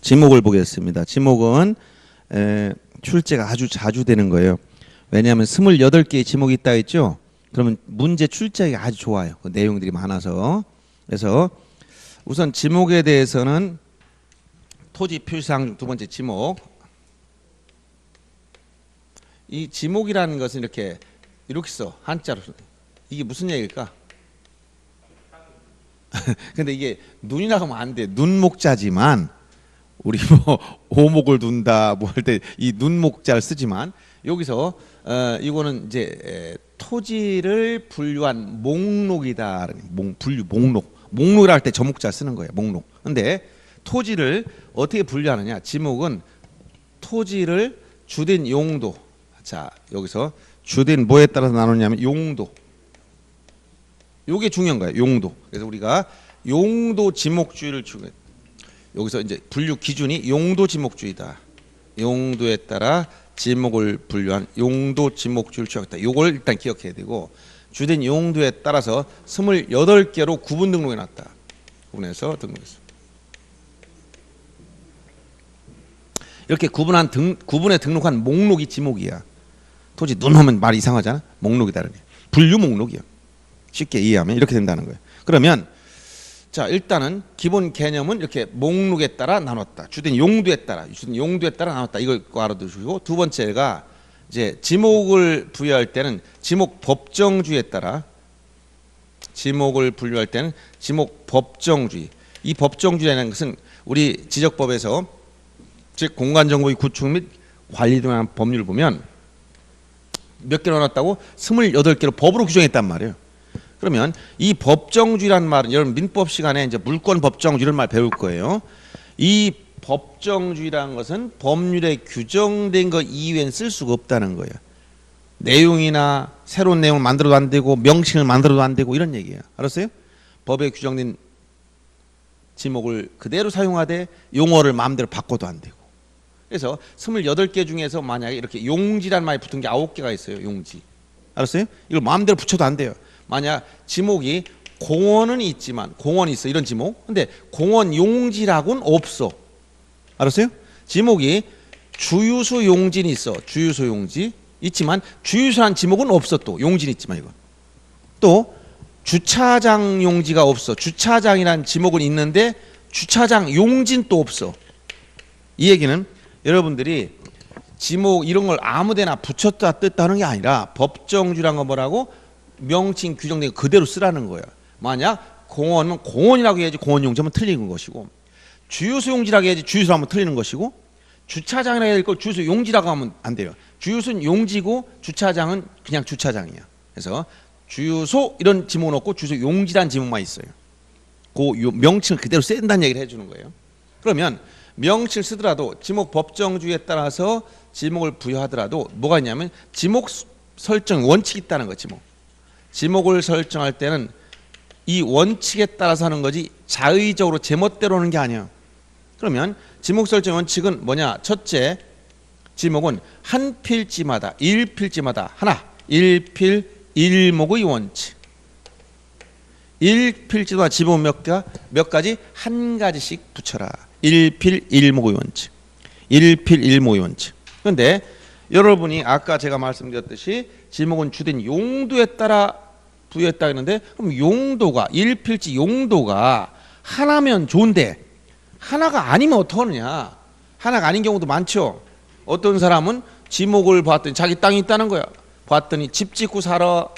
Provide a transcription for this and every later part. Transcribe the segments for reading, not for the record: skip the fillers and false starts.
지목을 보겠습니다. 지목은 출제가 아주 자주 되는 거예요. 왜냐하면 28개의 지목이 있다 했죠. 그러면 문제 출제가 아주 좋아요. 그 내용들이 많아서. 그래서 우선 지목에 대해서는 토지 표시사항 두 번째 지목. 이 지목이라는 것은 이렇게 써. 한자로. 이게 무슨 얘기일까? 근데 이게 눈이나 하면 안 돼. 눈목자지만 우리 뭐 오목을 둔다 뭐 할 때 이 눈목자를 쓰지만 여기서 이거는 이제 토지를 분류한 목록이다. 분류 목록이라 할 때 저목자 쓰는 거예요. 목록. 근데 토지를 어떻게 분류하느냐? 지목은 토지를 주된 용도. 자, 여기서 주된 뭐에 따라서 나누냐면 용도. 요게 중요한 거예요. 용도. 그래서 우리가 용도 지목주의를 여기서 이제 분류 기준이 용도 지목주의다. 용도에 따라 지목을 분류한 용도 지목주의를 취하겠다. 요걸 일단 기억해야 되고 주된 용도에 따라서 28개로 구분 등록해 놨다. 구분해서 등록했어. 이렇게 구분에 등록한 목록이 지목이야. 토지 눈 하면 말 이상하잖아. 목록이다. 분류 목록이야. 쉽게 이해하면 이렇게 된다는 거예요. 그러면 자, 일단은 기본 개념은 이렇게 목록에 따라 나눴다. 주된 용도에 따라 나눴다. 이걸 알아두시고 두 번째가 이제 지목을 부여할 때는 지목 법정주의에 따라 지목을 분류할 때는 지목 법정주의. 이 법정주의라는 것은 우리 지적법에서 즉 공간정보의 구축 및 관리 등에 관한 법률을 보면 몇 개로 나눴다고? 28개로 법으로 규정했단 말이에요. 그러면 이 법정주의라는 말은 여러분 민법 시간에 이제 물권 법정주의를 말 배울 거예요. 이 법정주의라는 것은 법률에 규정된 것 이외엔 쓸 수가 없다는 거예요. 내용이나 새로운 내용을 만들어도 안 되고 명칭을 만들어도 안 되고 이런 얘기예요. 알았어요? 법에 규정된 지목을 그대로 사용하되 용어를 마음대로 바꿔도 안 되고. 그래서 28개 중에서 만약에 이렇게 용지란 말이 붙은 게 9개가 있어요. 용지. 알았어요? 이걸 마음대로 붙여도 안 돼요. 만약 지목이 공원은 있지만 공원이 있어 이런 지목. 근데 공원 용지라고는 없어. 알았어요? 지목이 주유소 용지는 있어. 주유소 용지 있지만 주유소란 지목은 없어. 또 용지는 있지만 이거. 또 주차장 용지가 없어. 주차장이란 지목은 있는데 주차장 용지는 또 없어. 이 얘기는 여러분들이 지목 이런 걸 아무데나 붙였다 뜯다 하는 게 아니라 법정주의란 건 뭐라고? 명칭 규정된 거 그대로 쓰라는 거예요. 만약 공원은 공원이라고 해야지 공원 용지하면 틀리는 것이고 주유소 용지라고 해야지 주유소 하면 틀리는 것이고 주차장이라고 해야 될 걸 주유소 용지라고 하면 안 돼요. 주유소는 용지고 주차장은 그냥 주차장이야. 그래서 주유소 이런 지목은 없고 주유소 용지란 지목만 있어요. 그 명칭을 그대로 써야 된다는 얘기를 해주는 거예요. 그러면 명칭을 쓰더라도 지목 법정주의에 따라서 지목을 부여하더라도 뭐가 있냐면 지목 설정 원칙이 있다는 거예요. 지목을 설정할 때는 이 원칙에 따라서 하는 거지 자의적으로 제멋대로 하는 게 아니야. 그러면 지목 설정 원칙은 뭐냐? 첫째, 지목은 한 필지마다 일필지마다 하나, 일필 일목의 원칙. 일필지마다 지목 몇 가지? 한 가지씩 붙여라. 일필 일목의 원칙. 일필 일목의 원칙. 그런데 여러분이 아까 제가 말씀드렸듯이 지목은 주된 용도에 따라 부여했다 했는데 그럼 용도가 일필지 용도가 하나면 좋은데 하나가 아니면 어떡하느냐. 하나가 아닌 경우도 많죠. 어떤 사람은 지목을 봤더니 자기 땅이 있다는 거야. 봤더니 집 짓고 살아.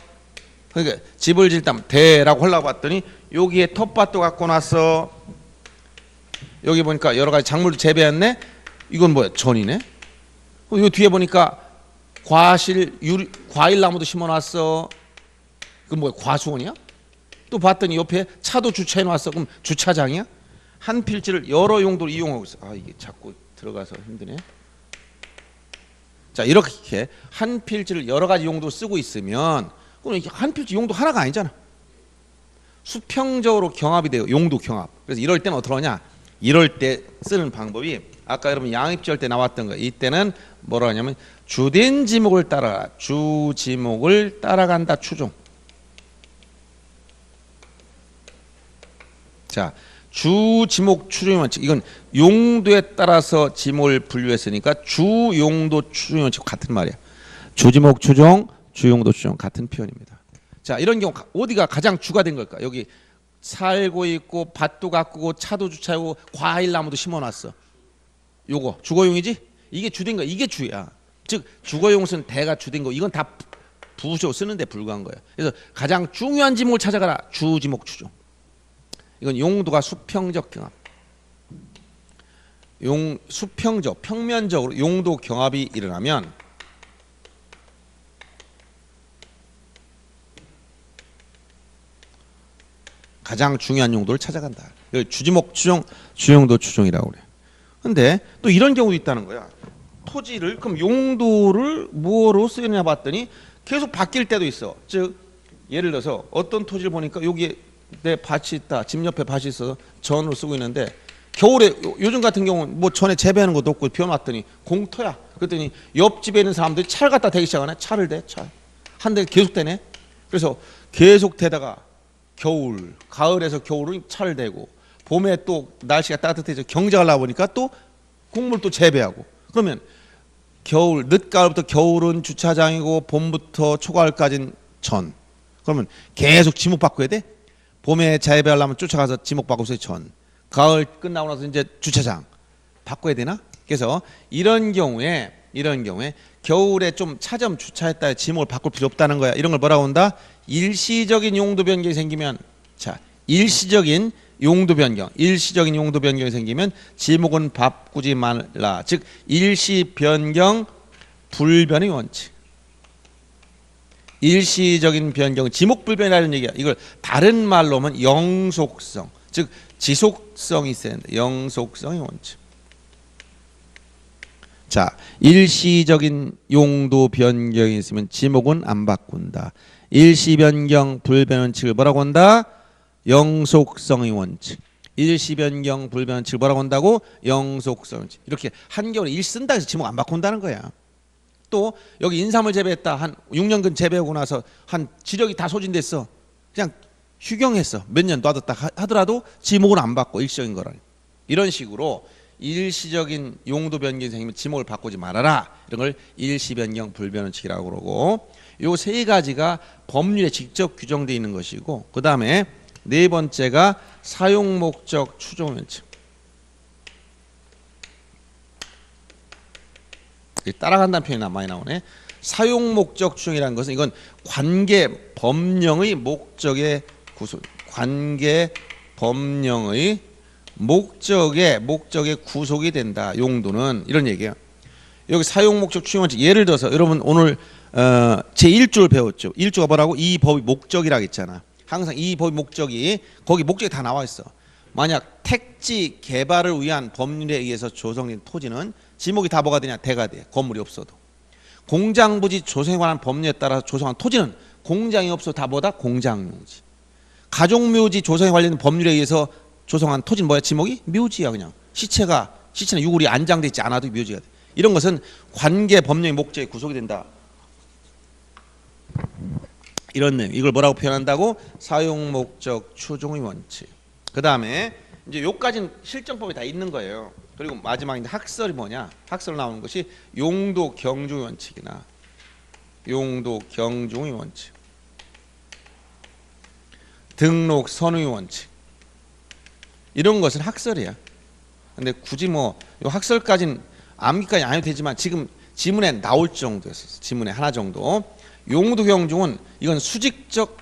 그러니까 집을 짓다면 대라고 하려고 봤더니 여기에 텃밭도 갖고 놨어. 여기 보니까 여러 가지 작물도 재배했네. 이건 뭐야? 전이네. 이 뒤에 보니까 과일 나무도 심어놨어. 그건 뭐야? 과수원이야? 또 봤더니 옆에 차도 주차해놨어. 그럼 주차장이야? 한 필지를 여러 용도로 이용하고 있어. 아, 이게 자꾸 들어가서 힘드네. 자, 이렇게 한 필지를 여러 가지 용도로 쓰고 있으면 그럼 한 필지 용도 하나가 아니잖아. 수평적으로 경합이 돼요. 용도 경합. 그래서 이럴 때는 어떻게 하냐? 이럴 때 쓰는 방법이 아까 여러분 양입지할 때 나왔던 거. 이때는 뭐라 하냐면 주된 지목을 따라 주 지목을 따라간다 추종. 자, 주, 지목, 추종의 원칙. 이건 용도에 따라서 지목을 분류했으니까 주, 용도, 추종의 원칙 같은 말이야. 주, 지목, 추종, 주, 용도, 추종 같은 표현입니다. 자, 이런 경우 어디가 가장 주가 된 걸까? 여기 살고 있고 밭도 가꾸고 차도 주차하고 과일나무도 심어놨어. 요거 주거용이지? 이게 주된 거야. 이게 주야. 즉 주거용은 대가 주된 거. 이건 다 부조 쓰는데 불과한 거예요. 그래서 가장 중요한 지목을 찾아가라. 주, 지목, 추종. 이건 용도가 수평적 경합. 수평적, 평면적으로 용도 경합이 일어나면 가장 중요한 용도를 찾아간다. 주지목, 추종, 주용도, 추종이라고 그래. 근데 또 이런 경우도 있다는 거야. 토지를 그럼 용도를 뭐로 쓰느냐 봤더니 계속 바뀔 때도 있어. 즉 예를 들어서 어떤 토지를 보니까 여기에 내 밭이 있다. 집 옆에 밭이 있어서 전으로 쓰고 있는데 겨울에 요즘 같은 경우는 뭐 전에 재배하는 것도 없고 비워놨더니 공터야. 그랬더니 옆집에 있는 사람들이 차를 갖다 대기 시작하네. 차를 대. 차. 한 대 계속 대네. 그래서 계속 대다가 겨울, 가을에서 겨울은 차를 대고 봄에 또 날씨가 따뜻해져 경작을 나와 보니까 또 곡물 또 재배하고 그러면 겨울, 늦가을부터 겨울은 주차장이고 봄부터 초가을까지는 전. 그러면 계속 지목 바꿔야 돼? 봄에 재배하려면 쫓아가서 지목 바꿔서 전. 가을 끝나고 나서 이제 주차장 바꿔야 되나? 그래서 이런 경우에 겨울에 좀 차점 주차했다 지목을 바꿀 필요 없다는 거야. 이런 걸 뭐라고 한다? 일시적인 용도 변경이 생기면 자, 일시적인 용도 변경이 생기면 지목은 바꾸지 말라. 즉 일시 변경 불변의 원칙. 일시적인 변경, 지목 불변이라는 얘기야. 이걸 다른 말로 하면 영속성, 즉 지속성이 있어야 된다. 영속성의 원칙. 자, 일시적인 용도 변경이 있으면 지목은 안 바꾼다. 일시 변경 불변 원칙을 뭐라고 한다? 영속성의 원칙. 일시 변경 불변 원칙을 뭐라고 한다고? 영속성의 원칙. 이렇게 한겨울에 일 쓴다 해서 지목 안 바꾼다는 거야. 또 여기 인삼을 재배했다. 한 6년근 재배하고 나서 한 지력이 다 소진됐어. 그냥 휴경했어. 몇 년 놔뒀다 하더라도 지목을 안 바꿔. 일시적인 거라. 이런 식으로 일시적인 용도 변경이 생기면 지목을 바꾸지 말아라. 이런 걸 일시 변경 불변 원칙이라고 그러고 요 세 가지가 법률에 직접 규정되어 있는 것이고 그 다음에 네 번째가 사용 목적 추종 원칙. 따라간다는 표현이 많이 나오네. 사용 목적 추종이라는 것은 이건 관계 법령의 목적의 구속, 관계 법령의 목적의 구속이 된다. 용도는 이런 얘기예요. 여기 사용 목적 추종 원칙 예를 들어서 여러분 오늘 제1조를 배웠죠. 1조가 뭐라고? 이 법의 목적이라고 했잖아. 항상 이 법의 목적이 거기 목적이 다 나와 있어. 만약 택지 개발을 위한 법률에 의해서 조성된 토지는 지목이 다 뭐가 되냐? 대가 돼. 건물이 없어도. 공장부지 조성에 관한 법률에 따라서 조성한 토지는 공장이 없어도 다 뭐다? 공장용지. 가족묘지 조성에 관련된 법률에 의해서 조성한 토지는 뭐야? 지목이? 묘지야 그냥. 시체는 유골이 안장돼 있지 않아도 묘지가 돼. 이런 것은 관계 법령의 목적에 구속이 된다. 이런 내용. 이걸 뭐라고 표현한다고? 사용 목적 추종의 원칙. 그 다음에 이제 요까지는 실정법에 다 있는 거예요. 그리고 마지막에 학설이 뭐냐? 학설 나오는 것이 용도 경중의 원칙이나 용도 경중의 원칙, 등록 선의 원칙 이런 것은 학설이야. 근데 굳이 뭐 요 학설까지는 암기까지 안 해도 되지만 지금 지문에 나올 정도였어. 지문에 하나 정도. 용도 경중은 이건 수직적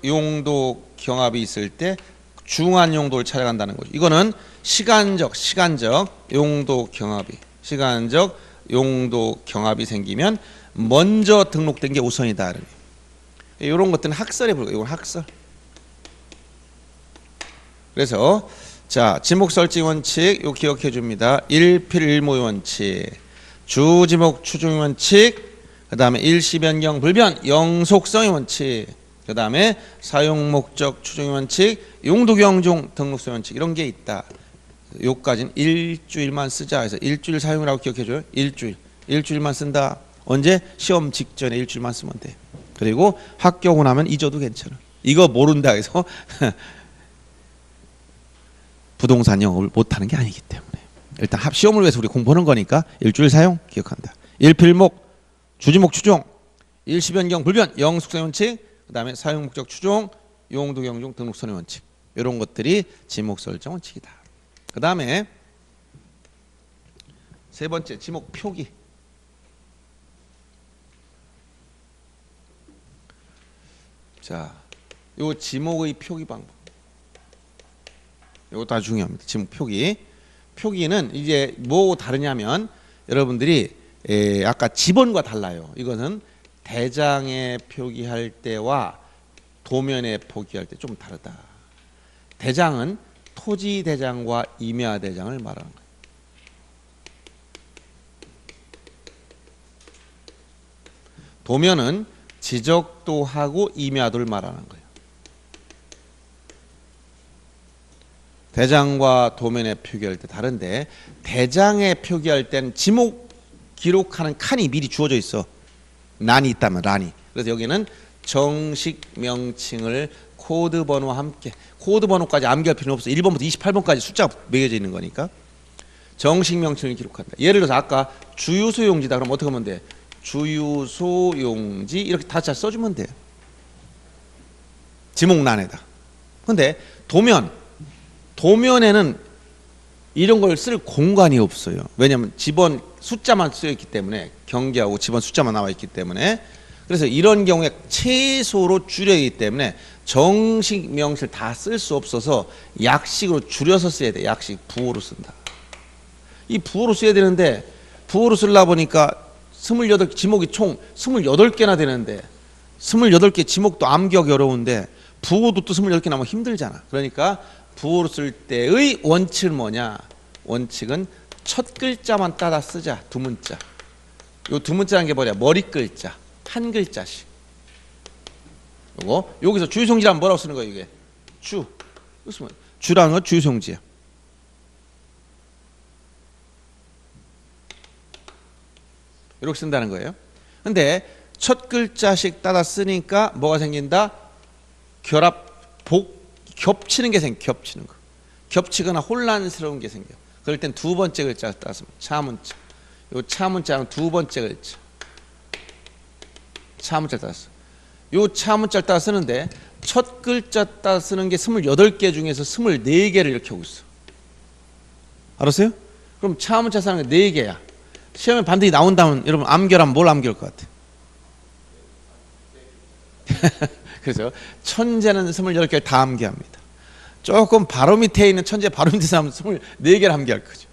용도 경합이 있을 때 중한 용도를 찾아간다는 거죠. 이거는 시간적 용도 경합이 생기면 먼저 등록된 게 우선이다. 이런 것들은 학설에 불과해요. 이건 학설. 그래서 자, 지목 설정 원칙 요 기억해 줍니다. 일필일모의 원칙, 주지목 추종 원칙, 그 다음에 일시 변경 불변 영속성의 원칙, 그 다음에 사용 목적 추종 원칙, 용도 경중 등록성 원칙 이런 게 있다. 요까지는 일주일만 쓰자 해서 일주일 사용이라고 기억해 줘요. 일주일만 쓴다. 언제? 시험 직전에 일주일만 쓰면 돼. 그리고 합격하고 나면 잊어도 괜찮아. 이거 모른다 해서 부동산 영업을 못하는 게 아니기 때문에 일단 시험을 위해서 우리 공부하는 거니까 일주일 사용 기억한다. 일필목, 주지목 추종, 일시변경 불변, 영숙성의 원칙, 그 다음에 사용목적 추종, 용도 경종 등록선의 원칙, 이런 것들이 지목 설정 원칙이다. 그 다음에 세 번째 지목 표기. 자, 요 지목의 표기 방법. 이것도 아주 중요합니다. 지목 표기. 표기는 이제 뭐 다르냐면 여러분들이 아까 지번과 달라요. 이거는 대장에 표기할 때와 도면에 표기할 때 좀 다르다. 대장은 토지 대장과 임야 대장을 말하는 거예요. 도면은 지적도하고 임야도를 말하는 거예요. 대장과 도면에 표기할 때 다른데 대장에 표기할 때는 지목 기록하는 칸이 미리 주어져 있어. 란이 있다면 란이. 그래서 여기는 정식 명칭을 코드 번호와 함께, 코드 번호까지 암기할 필요는 없어. 1번부터 28번까지 숫자가 매겨져 있는 거니까 정식 명칭을 기록한다. 예를 들어서 아까 주유소 용지다 그럼 어떻게 하면 돼? 주유소 용지 이렇게 다 잘 써주면 돼요. 지목란에다. 근데 도면에는 이런 걸 쓸 공간이 없어요. 왜냐하면 지번 숫자만 쓰여 있기 때문에, 경계하고 지번 숫자만 나와 있기 때문에. 그래서 이런 경우에 최소로 줄여있기 때문에 정식 명칭을 다 쓸 수 없어서 약식으로 줄여서 써야 돼. 약식 부호로 쓴다. 이 부호로 써야 되는데 부호로 쓰려 보니까 28 지목이 총 28개나 되는데 28개 지목도 암기하기 어려운데 부호도 또 28개 나면 힘들잖아. 그러니까 부호로 쓸 때의 원칙은 뭐냐? 원칙은 첫 글자만 따라 쓰자. 두 문자. 요 두 문자라는 게 뭐냐? 머리 글자. 한 글자씩. 요거 여기서 주유성지라면 뭐라고 쓰는 거예요, 이게? 주. 주라는 건 주유성지야. 이렇게 쓴다는 거예요. 근데 첫 글자씩 따라 쓰니까 뭐가 생긴다? 겹치는 게 생겨. 겹치는 거. 겹치거나 혼란스러운 게 생겨. 그럴 땐 두 번째 글자를 따라 쓰면 차문자. 요 차문자는 두 번째 글자. 차문자를 따라 써. 요 차문자를 따라 쓰는데 첫 글자 따라 쓰는 게 28개 중에서 24개를 이렇게 하고 있어. 알았어요? 그럼 차문자 쓰는 게 4개야. 시험에 반드시 나온다면 여러분 암결하면 뭘 암기할 것 같아? 그래서 천재는 28개를 다 암기합니다. 조금 바로 밑에 있는 천재 바로 밑에 사람은 24개를 암기할 거죠.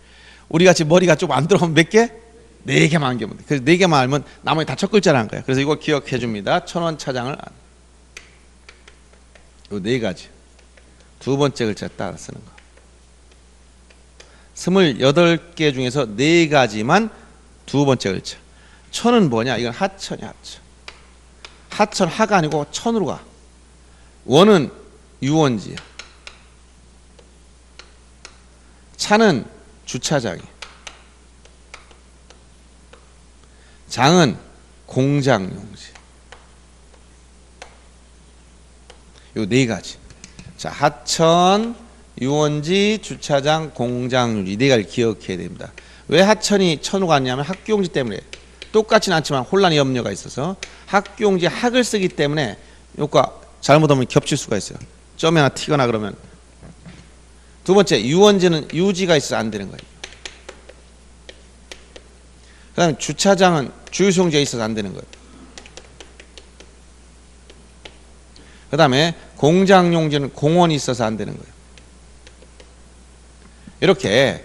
우리 같이 머리가 좀 안 들어오면 몇 개? 4개만 암기하면 돼. 그래서 4개만 알면 나머지 다 첫 글자라는 거예요. 그래서 이거 기억해 줍니다. 천원 차장을 요 4가지. 두 번째 글자 따라 쓰는 거. 28개 중에서 4가지만 두 번째 글자. 천은 뭐냐? 이건 하천이야, 하천. 하천 하가 아니고 천으로 가. 원은 유원지야. 차는 주차장이야. 장은 공장용지. 요 4가지. 자, 하천, 유원지, 주차장, 공장용지 4가지를 기억해야 됩니다. 왜 하천이 천으로 갔냐면 학교용지 때문에. 똑같지는 않지만 혼란의 염려가 있어서 학교용지 학을 쓰기 때문에 요가 잘못하면 겹칠 수가 있어요. 점이 하나 튀거나 그러면. 두 번째, 유원지는 유지가 있어서 안 되는 거예요. 그 다음에 주차장은 주유소용지가 있어서 안 되는 거예요. 그 다음에 공장용지는 공원이 있어서 안 되는 거예요. 이렇게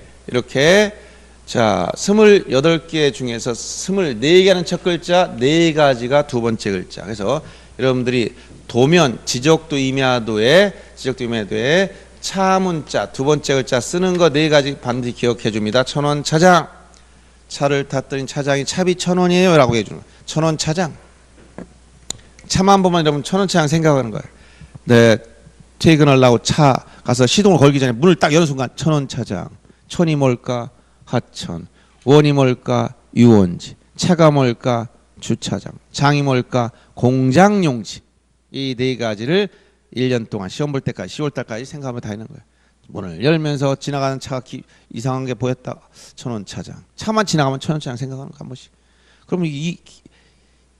자 28개 중에서 24개는 첫 글자, 4가지가 두 번째 글자. 그래서 여러분들이 도면, 지적도 임야도에 차문자 두 번째 글자 쓰는 거 4가지 반드시 기억해 줍니다. 천원 차장. 차를 탔더니 차장이 차비 1,000원이에요 라고 해주는 거예요. 1,000원 차장. 차만 보면 여러분 1,000원 차장 생각하는 거예요. 네, 퇴근하려고 차 가서 시동을 걸기 전에 문을 딱 여는 순간 1,000원 차장. 천이 뭘까? 하천. 원이 뭘까? 유원지. 차가 뭘까? 주차장. 장이 뭘까? 공장용지. 이 4가지를 1년 동안 시험 볼 때까지 10월 달까지 생각하면 다 있는 거예요. 문을 열면서 지나가는 차가 이상한 게 보였다. 1,000원 차장. 차만 지나가면 1,000원 차장 생각하는 거 한 번씩. 그러면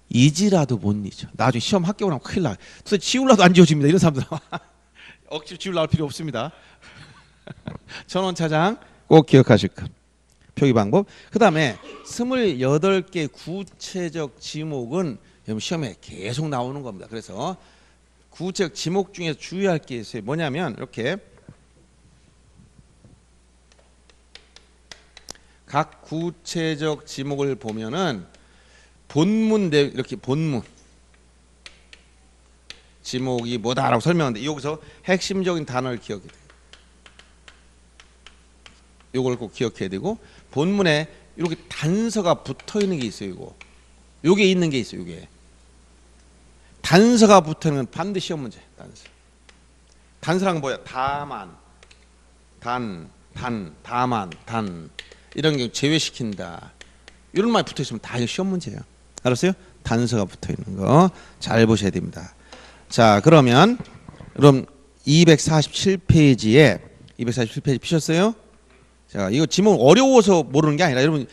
잊으라도 못 잊어. 나중에 시험 합격을 하면 큰일 나. 도대체 지우려도 안 지워집니다. 이런 사람들. 억지로 지우려 할 필요 없습니다. 1,000원 차장 꼭 기억하실 것. 표기 방법. 그 다음에 28개 구체적 지목은 시험에 계속 나오는 겁니다. 그래서 구체적 지목 중에서 주의할 게 있어요. 뭐냐면 이렇게 각 구체적 지목을 보면은 본문 이렇게 본문 지목이 뭐다라고 설명하는데 여기서 핵심적인 단어를 기억해야 돼요. 요걸 꼭 기억해야 되고 본문에 이렇게 단서가 붙어 있는 게 있어요. 요게 있는 게 있어요. 요게 단서가 붙어 있는 건 반드시 시험 문제. 단서란 뭐야? 다만, 다만, 이런 게 제외시킨다. 이런 말이 붙어 있으면 다 시험 문제예요. 알았어요? 단서가 붙어 있는 거 잘 보셔야 됩니다. 자, 그럼 247페이지에 247페이지 피셨어요? 자, 이거 지문 어려워서 모르는 게 아니라 여러분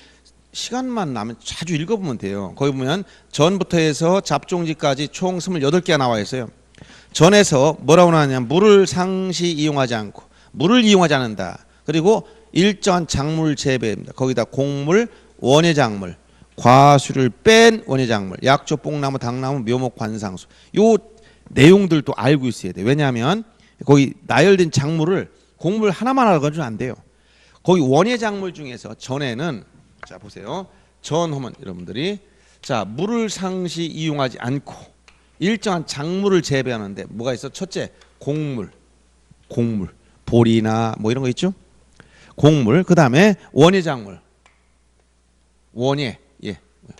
시간만 나면 자주 읽어보면 돼요. 거기 보면 전부터 해서 잡종지까지 총 28개가 나와 있어요. 전에서 뭐라고 나왔냐면 물을 상시 이용하지 않고 물을 이용하지 않는다. 그리고 일정한 작물 재배입니다. 거기다 곡물, 원예작물, 과수를 뺀 원예작물, 약초, 뽕나무, 당나무, 묘목, 관상수. 요 내용들도 알고 있어야 돼요. 왜냐하면 거기 나열된 작물을 곡물 하나만 알아가지고 안 돼요. 거기 원예작물 중에서 전에는 자 보세요. 전 하면 여러분들이 자 물을 상시 이용하지 않고 일정한 작물을 재배하는데 뭐가 있어? 첫째 곡물, 보리나 뭐 이런 거 있죠? 곡물. 그 다음에 원예작물,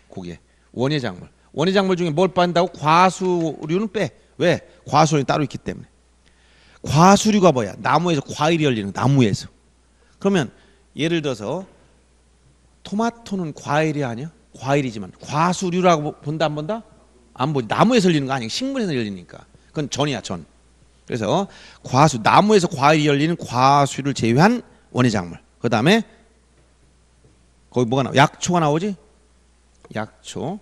고개 원예작물. 원예작물 중에 뭘 뺀다고? 과수류는 빼. 왜? 과수류는 따로 있기 때문에. 과수류가 뭐야? 나무에서 과일이 열리는 나무에서. 그러면 예를 들어서 토마토는 과일이 아니야? 과일이지만 과수류라고 본다 안 본다? 안 보지. 나무에서 열리는 거 아니야. 식물에서 열리니까. 그건 전이야 전. 그래서 나무에서 과일이 열리는 과수를 제외한 원예작물. 그 다음에 거기 뭐가 나와? 약초가 나오지? 약초.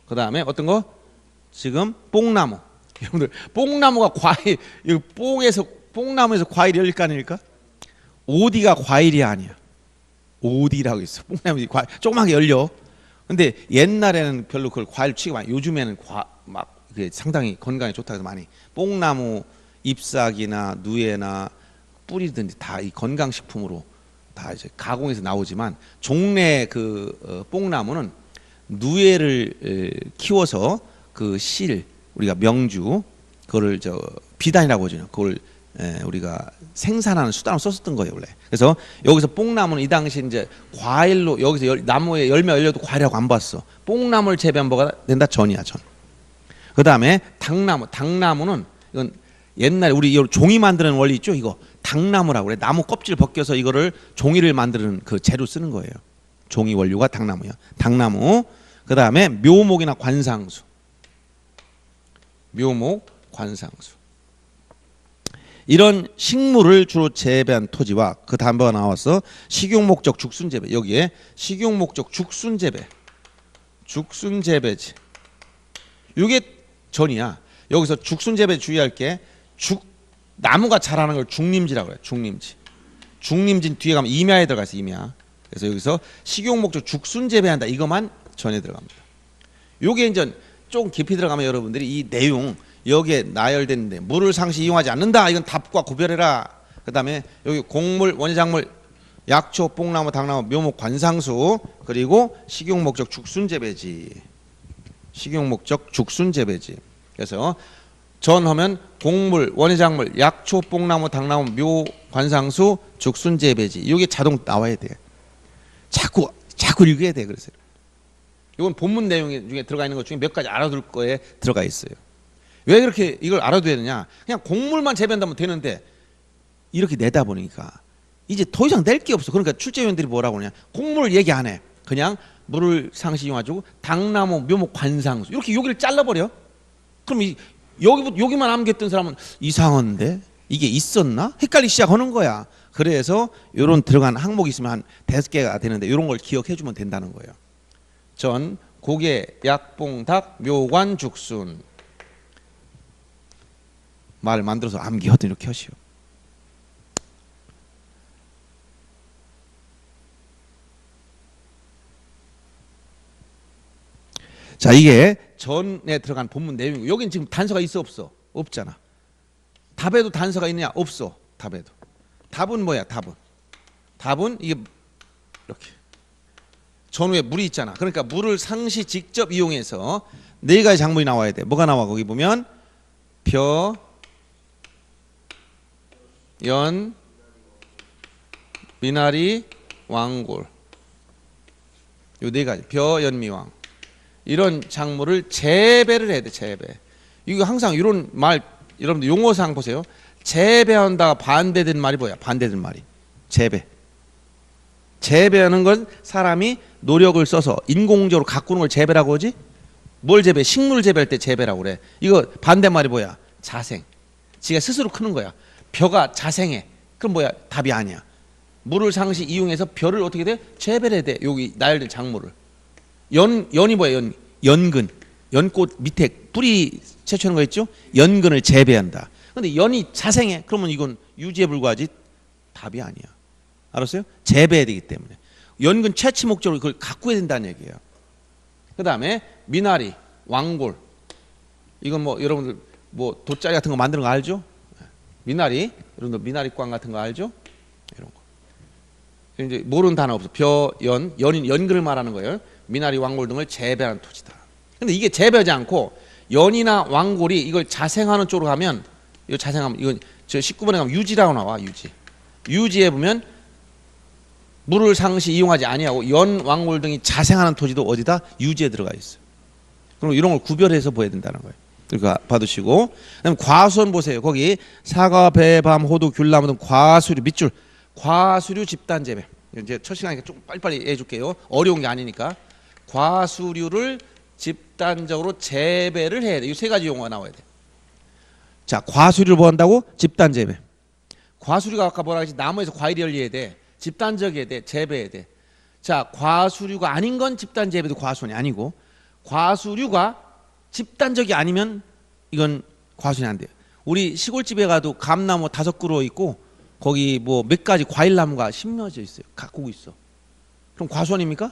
그 다음에 어떤 거? 지금 뽕나무. 여러분들 뽕나무가 과일, 뽕나무에서 과일이 열릴까 아닐까? 오디가 과일이 아니야. 오디라고 있어. 뽕나무 과일 조그맣게 열려. 근데 옛날에는 별로 그걸 과일 취급 많이. 요즘에는 상당히 건강에 좋다고 해서 많이 뽕나무 잎사귀나 누에나 뿌리든지 다 이 건강식품으로 다 이제 가공해서 나오지만 종래 뽕나무는 누에를 키워서 그 실 우리가 명주 그거를 비단이라고 하죠. 그걸 우리가 생산하는 수단으로 썼었던 거예요 원래. 그래서 여기서 뽕나무는 이 당시 이제 과일로 여기서 나무에 열매 열려도 과일이라고 안 봤어. 뽕나무를 재배한 뭐가 된다? 전이야 전. 그 다음에 당나무는 이건 옛날에 우리 종이 만드는 원리 있죠? 이거 당나무라고 그래. 나무 껍질 벗겨서 이거를 종이를 만드는 그 재료 쓰는 거예요. 종이 원료가 당나무야. 당나무. 그 다음에 묘목이나 관상수. 이런 식물을 주로 재배한 토지와 그 다음에 나와서 식용 목적 죽순 재배. 여기에 식용 목적 죽순 재배지. 이게 전이야. 여기서 죽순 재배 주의할 게 나무가 자라는 걸 중림지라고 해요. 중림지 뒤에 가면 임야에 들어가 있어. 임야. 그래서 여기서 식용 목적 죽순 재배한다. 이것만 전에 들어갑니다. 요게 이제 조금 깊이 들어가면 여러분들이 이 내용 여기에 나열됐는데 물을 상시 이용하지 않는다. 이건 답과 구별해라. 그 다음에 여기 곡물, 원예작물, 약초, 뽕나무, 당나무, 묘목, 관상수 그리고 식용 목적 죽순 재배지. 그래서 전하면 곡물, 원예작물, 약초, 뽕나무, 당나무, 묘, 관상수, 죽순 재배지. 이게 자동 나와야 돼. 자꾸 읽어야 돼. 그래서 이건 본문 내용 중에 들어가 있는 것 중에 몇 가지 알아둘 거에 들어가 있어요. 왜 그렇게 이걸 알아둬야 되느냐? 그냥 곡물만 재배한다면 되는데 이렇게 내다 보니까 이제 더 이상 낼 게 없어. 그러니까 출제위원들이 뭐라고 그러냐? 곡물을 얘기 안 해. 그냥 물을 상시 이용하고 당나무, 묘목, 관상수 이렇게 여기를 잘라버려. 그럼 여기만 암기했던 사람은 이상한데 이게 있었나? 헷갈리기 시작하는 거야. 그래서 이런 들어간 항목이 있으면 한 5개가 되는데 이런 걸 기억해 주면 된다는 거예요. 전, 고개, 약봉, 닭, 묘관, 죽순. 말 만들어서 암기하든 이렇게 하시오. 자, 이게 전에 들어간 본문 내용이고, 여긴 지금 단서가 있어 없어? 없잖아. 답에도 단서가 있느냐? 없어. 답에도. 답은 뭐야? 답은 이게 이렇게 전후에 물이 있잖아. 그러니까 물을 상시 직접 이용해서 4가지 작물이 나와야 돼. 뭐가 나와? 거기 보면 벼, 연, 미나리, 왕골. 요 4가지. 벼, 연, 미왕. 이런 작물을 재배를 해야 돼. 재배. 이거 항상 이런 말 여러분들 용어상 보세요. 재배한다 반대된 말이 뭐야? 반대된 말이 재배. 재배하는 건 사람이 노력을 써서 인공적으로 가꾸는 걸 재배라고 하지? 뭘 재배? 식물 재배할 때 재배라고 그래. 이거 반대말이 뭐야? 자생. 지가 스스로 크는 거야. 벼가 자생해. 그럼 뭐야? 답이 아니야. 물을 상시 이용해서 벼를 어떻게 돼? 재배를 해야 돼. 여기 나열된 작물을. 연이 뭐야? 연근. 연꽃 밑에 뿌리 채취하는 거 있죠? 연근을 재배한다. 근데 연이 자생해. 그러면 이건 유지에 불과하지 답이 아니야. 알았어요? 재배해야 되기 때문에. 연근 채취 목적으로 그걸 가꾸어야 된다는 얘기예요. 그 다음에 미나리, 왕골. 이건 뭐 여러분들 뭐 돗자리 같은 거 만드는 거 알죠? 미나리. 여러분들 미나리꽝 같은 거 알죠? 이런 거. 이제 모르는 단어 없어. 벼, 연근을 말하는 거예요. 미나리, 왕골 등을 재배하는 토지다. 근데 이게 재배하지 않고 연이나 왕골이 이걸 자생하는 쪽으로 가면, 이거 자생하면, 이건 저 19번에 가면 유지라고 나와. 유지에 보면 물을 상시 이용하지 아니하고 연, 왕골 등이 자생하는 토지도 어디다? 유지에 들어가 있어. 그럼 이런 걸 구별해서 보여야 된다는 거예요. 그러니까 받으시고, 그다음에 과수원 보세요. 거기 사과, 배, 밤, 호두, 귤나무 등 과수류, 밑줄, 과수류 집단 재배. 이제 첫 시간이니까 좀 빨리빨리 해줄게요. 어려운 게 아니니까. 과수류를 집단적으로 재배를 해야 돼. 이 3가지 용어가 나와야 돼. 자, 과수류를 뭐 한다고? 집단 재배. 과수류가 아까 뭐라 했지? 나무에서 과일이 열려야 돼. 집단적이어야 돼. 재배해야 돼. 자, 과수류가 아닌 건 집단 재배도 과수원이 아니고, 과수류가 집단적이 아니면 이건 과수원이 안 돼요. 우리 시골집에 가도 감나무 5그루 있고 거기 뭐 몇 가지 과일나무가 심어져 있어요. 가꾸고 있어. 그럼 과수원입니까?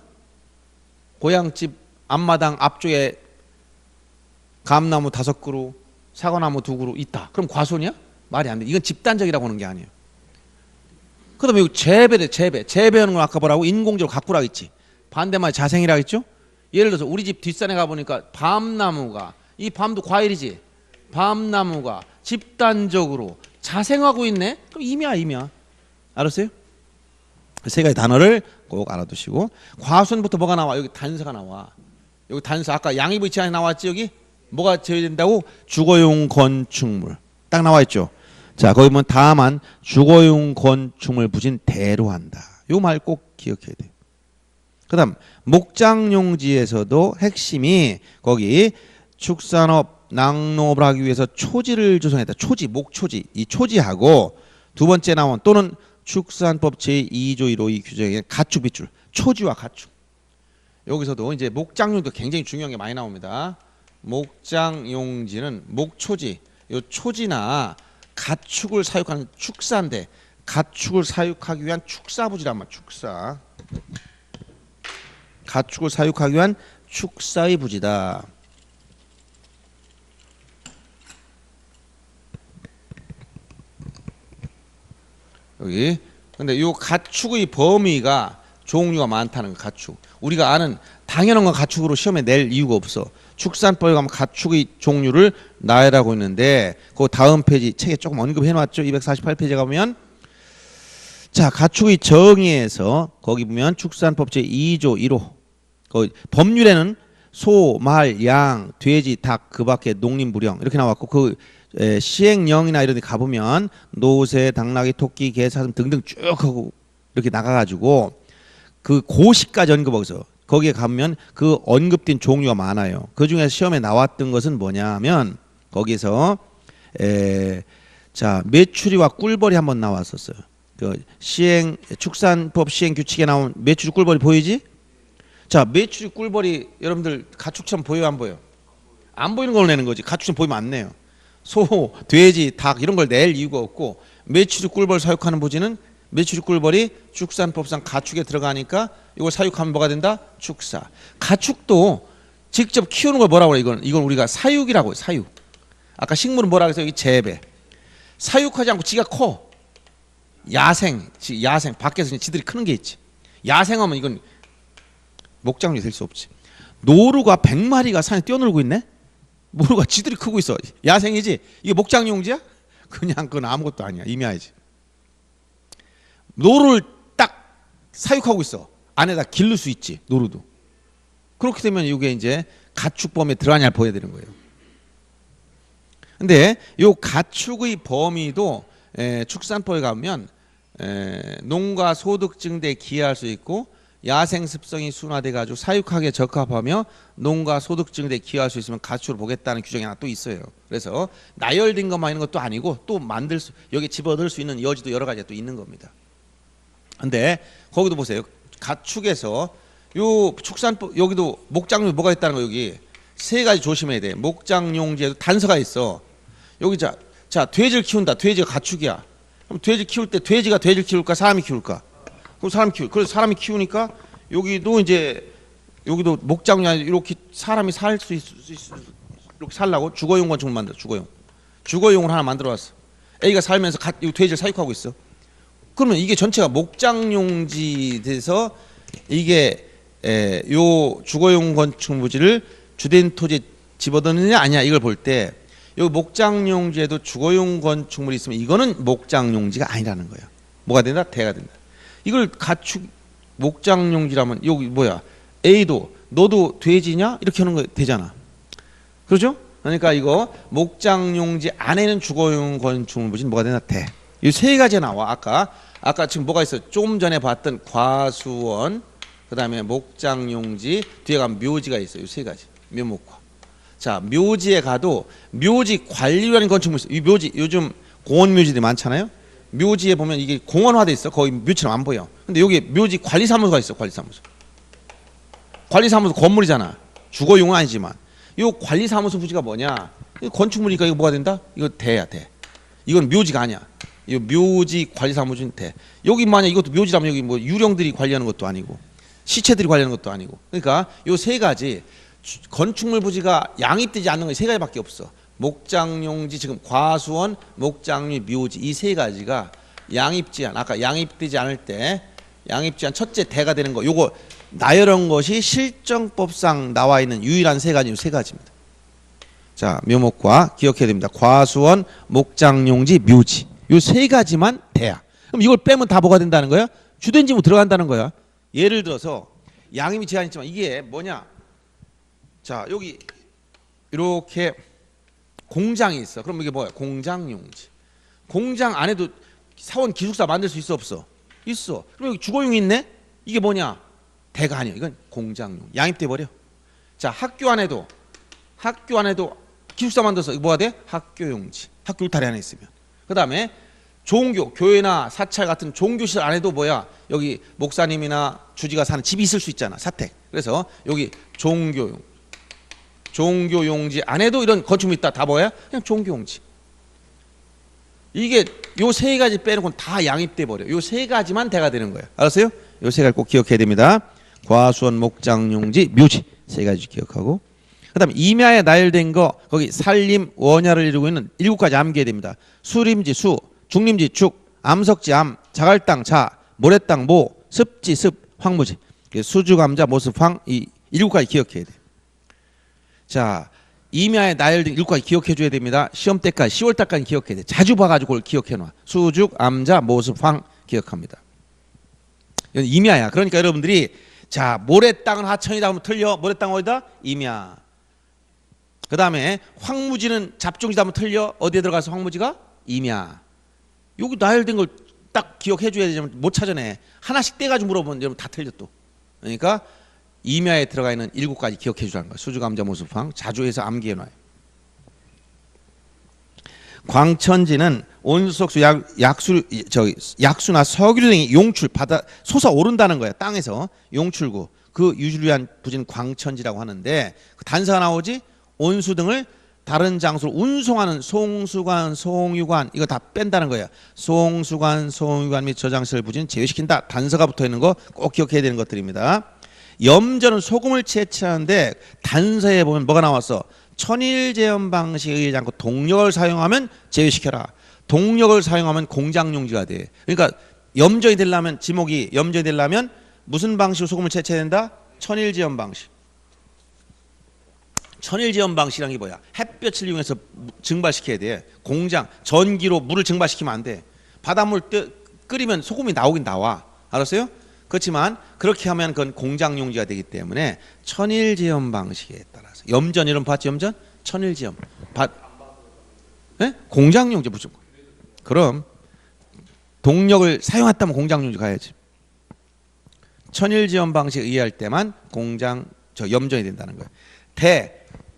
고향집 앞마당 앞쪽에 감나무 5그루, 사과나무 2그루 있다. 그럼 과수원이야? 말이 안 돼. 이건 집단적이라고 하는 게 아니에요. 그 다음에 재배래. 재배하는 건 아까 뭐라고? 인공적으로 가꾸라고 했지. 반대말 자생이라고 했죠? 예를 들어서 우리 집 뒷산에 가보니까 밤나무가, 이 밤도 과일이지, 밤나무가 집단적으로 자생하고 있네? 그럼 임야. 알았어요? 3가지 단어를 꼭 알아두시고, 과수원부터 뭐가 나와? 여기 단서가 나와. 여기 단서 아까 양이부치안에 나왔지. 여기 뭐가 되어야 된다고? 주거용 건축물 딱 나와 있죠. 자, 거기 보면 다만 주거용 건축물 부진 대로 한다. 요 말 꼭 기억해야 돼요. 그 다음 목장용지에서도 핵심이 거기 축산업 낙농업을 하기 위해서 초지를 조성했다. 초지, 목초지. 이 초지하고 두 번째 나온 또는 축산법 제2조 1호 이 규정의 가축 빗줄, 초지와 가축. 여기서도 이제 목장용도 굉장히 중요한 게 많이 나옵니다. 목장용지는 목초지, 요 초지나 가축을 사육하는 축사인데, 가축을 사육하기 위한 축사부지란 말. 축사. 가축을 사육하기 위한 축사의 부지다. 여기. 근데 요 가축의 범위가 종류가 많다는 거. 가축. 우리가 아는 당연한 건 가축으로 시험에 낼 이유가 없어. 축산법에 가면 가축의 종류를 나열하고 있는데, 그 다음 페이지 책에 조금 언급해 놨죠. 248페이지에 가보면, 자, 가축의 정의에서 거기 보면 축산법 제2조 1호 거기 법률에는 소, 말, 양, 돼지, 닭, 그 밖에 농림부령 이렇게 나왔고, 그 시행령이나 이런 데 가보면 노새, 당나귀, 토끼, 개, 사슴 등등 쭉 하고 이렇게 나가가지고 그 고시까지 언급하고서 거기에 가면 그 언급된 종류가 많아요. 그 중에서 시험에 나왔던 것은 뭐냐면 거기서 자 메추리와 꿀벌이 한번 나왔었어요. 그 축산법 시행 규칙에 나온 메추리 꿀벌이 보이지? 자 메추리 꿀벌이 여러분들 가축처럼 보여요 안 보여? 안 보이는 걸 내는 거지. 가축처럼 보이면 안 내요. 소, 돼지, 닭 이런 걸 낼 이유가 없고 메추리 꿀벌 사육하는 부지는 메추리 꿀벌이 축산법상 가축에 들어가니까 이걸 사육하면 뭐가 된다? 축사. 가축도 직접 키우는 걸 뭐라고 그래? 이건 우리가 사육이라고 해요. 사육. 아까 식물은 뭐라고 해서 여기 재배. 사육하지 않고 지가 커. 야생 밖에서 지들이 크는 게 있지. 야생하면 이건 목장류 될 수 없지. 노루가 100마리가 산에 뛰어놀고 있네. 노루가 지들이 크고 있어. 야생이지. 이게 목장용지야? 그냥 그건 아무것도 아니야. 임야이지. 노루를 딱 사육하고 있어. 안에다 기를 수 있지. 노루도. 그렇게 되면 이게 이제 가축범에 들어가냐를 보여야 되는 거예요. 근데 요 가축의 범위도 축산법에 가면 농가 소득 증대에 기여할 수 있고 야생 습성이 순화돼 가지고 사육하기에 적합하며 농가 소득 증대에 기여할 수 있으면 가축으로 보겠다는 규정이 하나 또 있어요. 그래서 나열된 것만 있는 것도 아니고 또 여기 집어넣을 수 있는 여지도 여러 가지가 또 있는 겁니다. 근데 거기도 보세요. 가축에서 요 축산법 여기도 목장류 뭐가 있다는 거 여기 세 가지 조심해야 돼. 목장용지에도 단서가 있어. 여기 자 돼지를 키운다. 돼지가 가축이야. 그럼 돼지 키울 때 돼지가 돼지를 키울까 사람이 키울까? 그럼 그래서 사람이 키우니까 여기도 여기도 목장류 이렇게 사람이 살 수 이렇게 살라고 주거용 건축을 만들어. 주거용을 하나 만들어 왔어. A가 살면서 이 돼지를 사육하고 있어. 그러면 이게 전체가 목장용지 돼서 이게 요 주거용 건축 부지를 주된 토지에 집어넣느냐 아니야 이걸 볼 때 여기 목장용지에도 주거용 건축물이 있으면 이거는 목장용지가 아니라는 거예요. 뭐가 된다? 대가 된다. 이걸 가축 목장용지라면 여기 뭐야? A도 너도 돼지냐? 이렇게 하는 거 되잖아. 그렇죠? 그러니까 이거 목장용지 안에는 주거용 건축물 부지는 뭐가 된다? 대. 이 세 가지 나와. 아까 지금 뭐가 있어? 조금 전에 봤던 과수원, 그다음에 목장용지, 뒤에 가면 묘지가 있어요. 이 세 가지. 묘목화. 자, 묘지에 가도 묘지 관리라는 건축물이 있어요. 이 묘지 요즘 공원 묘지들이 많잖아요. 묘지에 보면 이게 공원화돼 있어. 거의 묘지처럼 안 보여. 근데 여기 묘지 관리사무소가 있어. 관리사무소 건물이잖아. 주거용은 아니지만. 이 관리사무소 부지가 뭐냐? 건축물이니까 이거 뭐가 된다? 이거 대야 대. 이건 묘지가 아니야. 이 묘지 관리사무소는 대. 여기 만약 이것도 묘지라면 여기 뭐 유령들이 관리하는 것도 아니고 시체들이 관리하는 것도 아니고. 그러니까 이 세 가지 건축물 부지가 양입되지 않는 게 세 가지밖에 없어. 목장용지 지금 과수원, 목장류, 묘지 이 세 가지가 양입지 않. 아까 양입되지 않을 때 양입지 않 첫째 대가 되는 거. 요거 나열한 것이 실정법상 나와 있는 유일한 세 가지 세 가지입니다. 자, 묘목과 기억해야 됩니다. 과수원, 목장용지, 묘지. 요 세 가지만 대야. 그럼 이걸 빼면 다 뭐가 된다는 거야? 주된 지목 들어간다는 거야. 예를 들어서 양임이 제한 있지만 이게 뭐냐? 자, 여기 이렇게 공장이 있어. 그럼 이게 뭐야? 공장용지. 공장 안에도 사원 기숙사 만들 수 있어 없어? 있어. 그럼 여기 주거용이 있네? 이게 뭐냐? 대가 아니야. 이건 공장용. 양입돼 버려. 자, 학교 안에도 기숙사 만들어서 이거 뭐가 돼? 학교용지. 학교 울타리 안에 있으면. 그다음에 종교, 교회나 사찰 같은 종교시설 안에도 뭐야? 여기 목사님이나 주지가 사는 집이 있을 수 있잖아. 사택. 그래서 여기 종교용지 안에도 이런 건축물이 있다. 다 뭐야? 그냥 종교용지. 이게 요 세 가지 빼놓고는 다 양입돼 버려. 요 세 가지만 대가 되는 거예요. 알았어요? 요 세 가지 꼭 기억해야 됩니다. 과수원, 목장용지, 묘지 세 가지 기억하고. 그다음에 임야에 나열된 거 거기 산림, 원야를 이루고 있는 7가지 암기해야 됩니다. 수림지, 수, 중림지, 축, 암석지, 암, 자갈땅, 자, 모래땅, 모, 습지, 습, 황무지. 수주, 감자, 모습, 황 이 7가지 기억해야 돼. 자, 임야에 나열된 7가지 기억해 줘야 됩니다. 시험 때까지 10월 달까지 기억해야 돼. 자주 봐가지고 그걸 기억해 놔. 수죽, 암자, 모습, 황 기억합니다. 이건 임야야. 그러니까 여러분들이 자 모래땅은 하천이다 하면 틀려. 모래땅 어디다? 임야. 그 다음에 황무지는 잡종지다 하면 틀려. 어디에 들어가서 황무지가? 임야. 여기 나열된 걸 딱 기억해 줘야 되지만 못 찾아내. 하나씩 떼가지고 물어보면 여러분 다 틀려 또. 그러니까 임야에 들어가 있는 7가지 기억해 주라는 거야. 수주, 감자, 모습, 황 자주 해서 암기해 놔요. 광천지는 온수속수 약수나 석유 등이 용출 받아 솟아오른다는 거예요. 땅에서 용출구 그 유지를 위한 부지는 광천지라고 하는데 그 단서가 나오지 온수 등을 다른 장소로 운송하는 송수관, 송유관 이거 다 뺀다는 거예요. 송수관, 송유관 및 저장시설 부지는 제외시킨다. 단서가 붙어 있는 거 꼭 기억해야 되는 것들입니다. 염전은 소금을 채취하는데 단서에 보면 뭐가 나왔어? 천일제염 방식에 의하지 않고 동력을 사용하면 제외시켜라. 동력을 사용하면 공장용지가 돼. 그러니까 염전이 되려면 지목이 염전이 되려면 무슨 방식으로 소금을 채취해야 된다? 천일제염 방식. 천일제염 방식이란 게 뭐야? 햇볕을 이용해서 증발시켜야 돼. 공장 전기로 물을 증발시키면 안 돼. 바닷물 끓이면 소금이 나오긴 나와. 알았어요? 그렇지만 그렇게 하면 그건 공장용지가 되기 때문에 천일제염 방식에 따라서 염전 이런 봤지? 염전? 천일제염 네? 공장용지 무조건. 그럼 동력을 사용했다면 공장용지 가야지. 천일제염 방식에 의할 때만 염전이 된다는 거예요.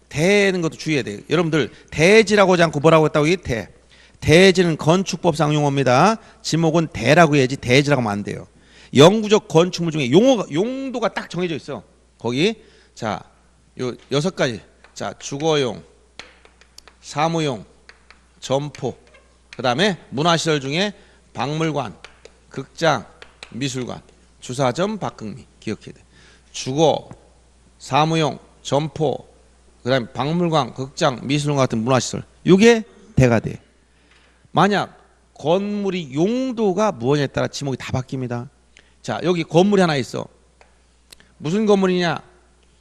대는 것도 주의해야 돼요. 여러분들 대지라고 하지 않고 뭐라고 했다고 이게 대지는 건축법상 용어입니다. 지목은 대라고 해야지 대지라고 하면 안 돼요. 영구적 건축물 중에 용도가 딱 정해져 있어. 거기 자, 요 6가지. 자, 주거용, 사무용, 점포. 그다음에 문화시설 중에 박물관, 극장, 미술관, 주사점, 박흥미 기억해야 돼. 주거, 사무용, 점포, 그다음에 박물관, 극장, 미술관 같은 문화시설. 이게 대가 돼. 만약 건물이 용도가 무엇에 따라 지목이 다 바뀝니다. 자, 여기 건물이 하나 있어. 무슨 건물이냐?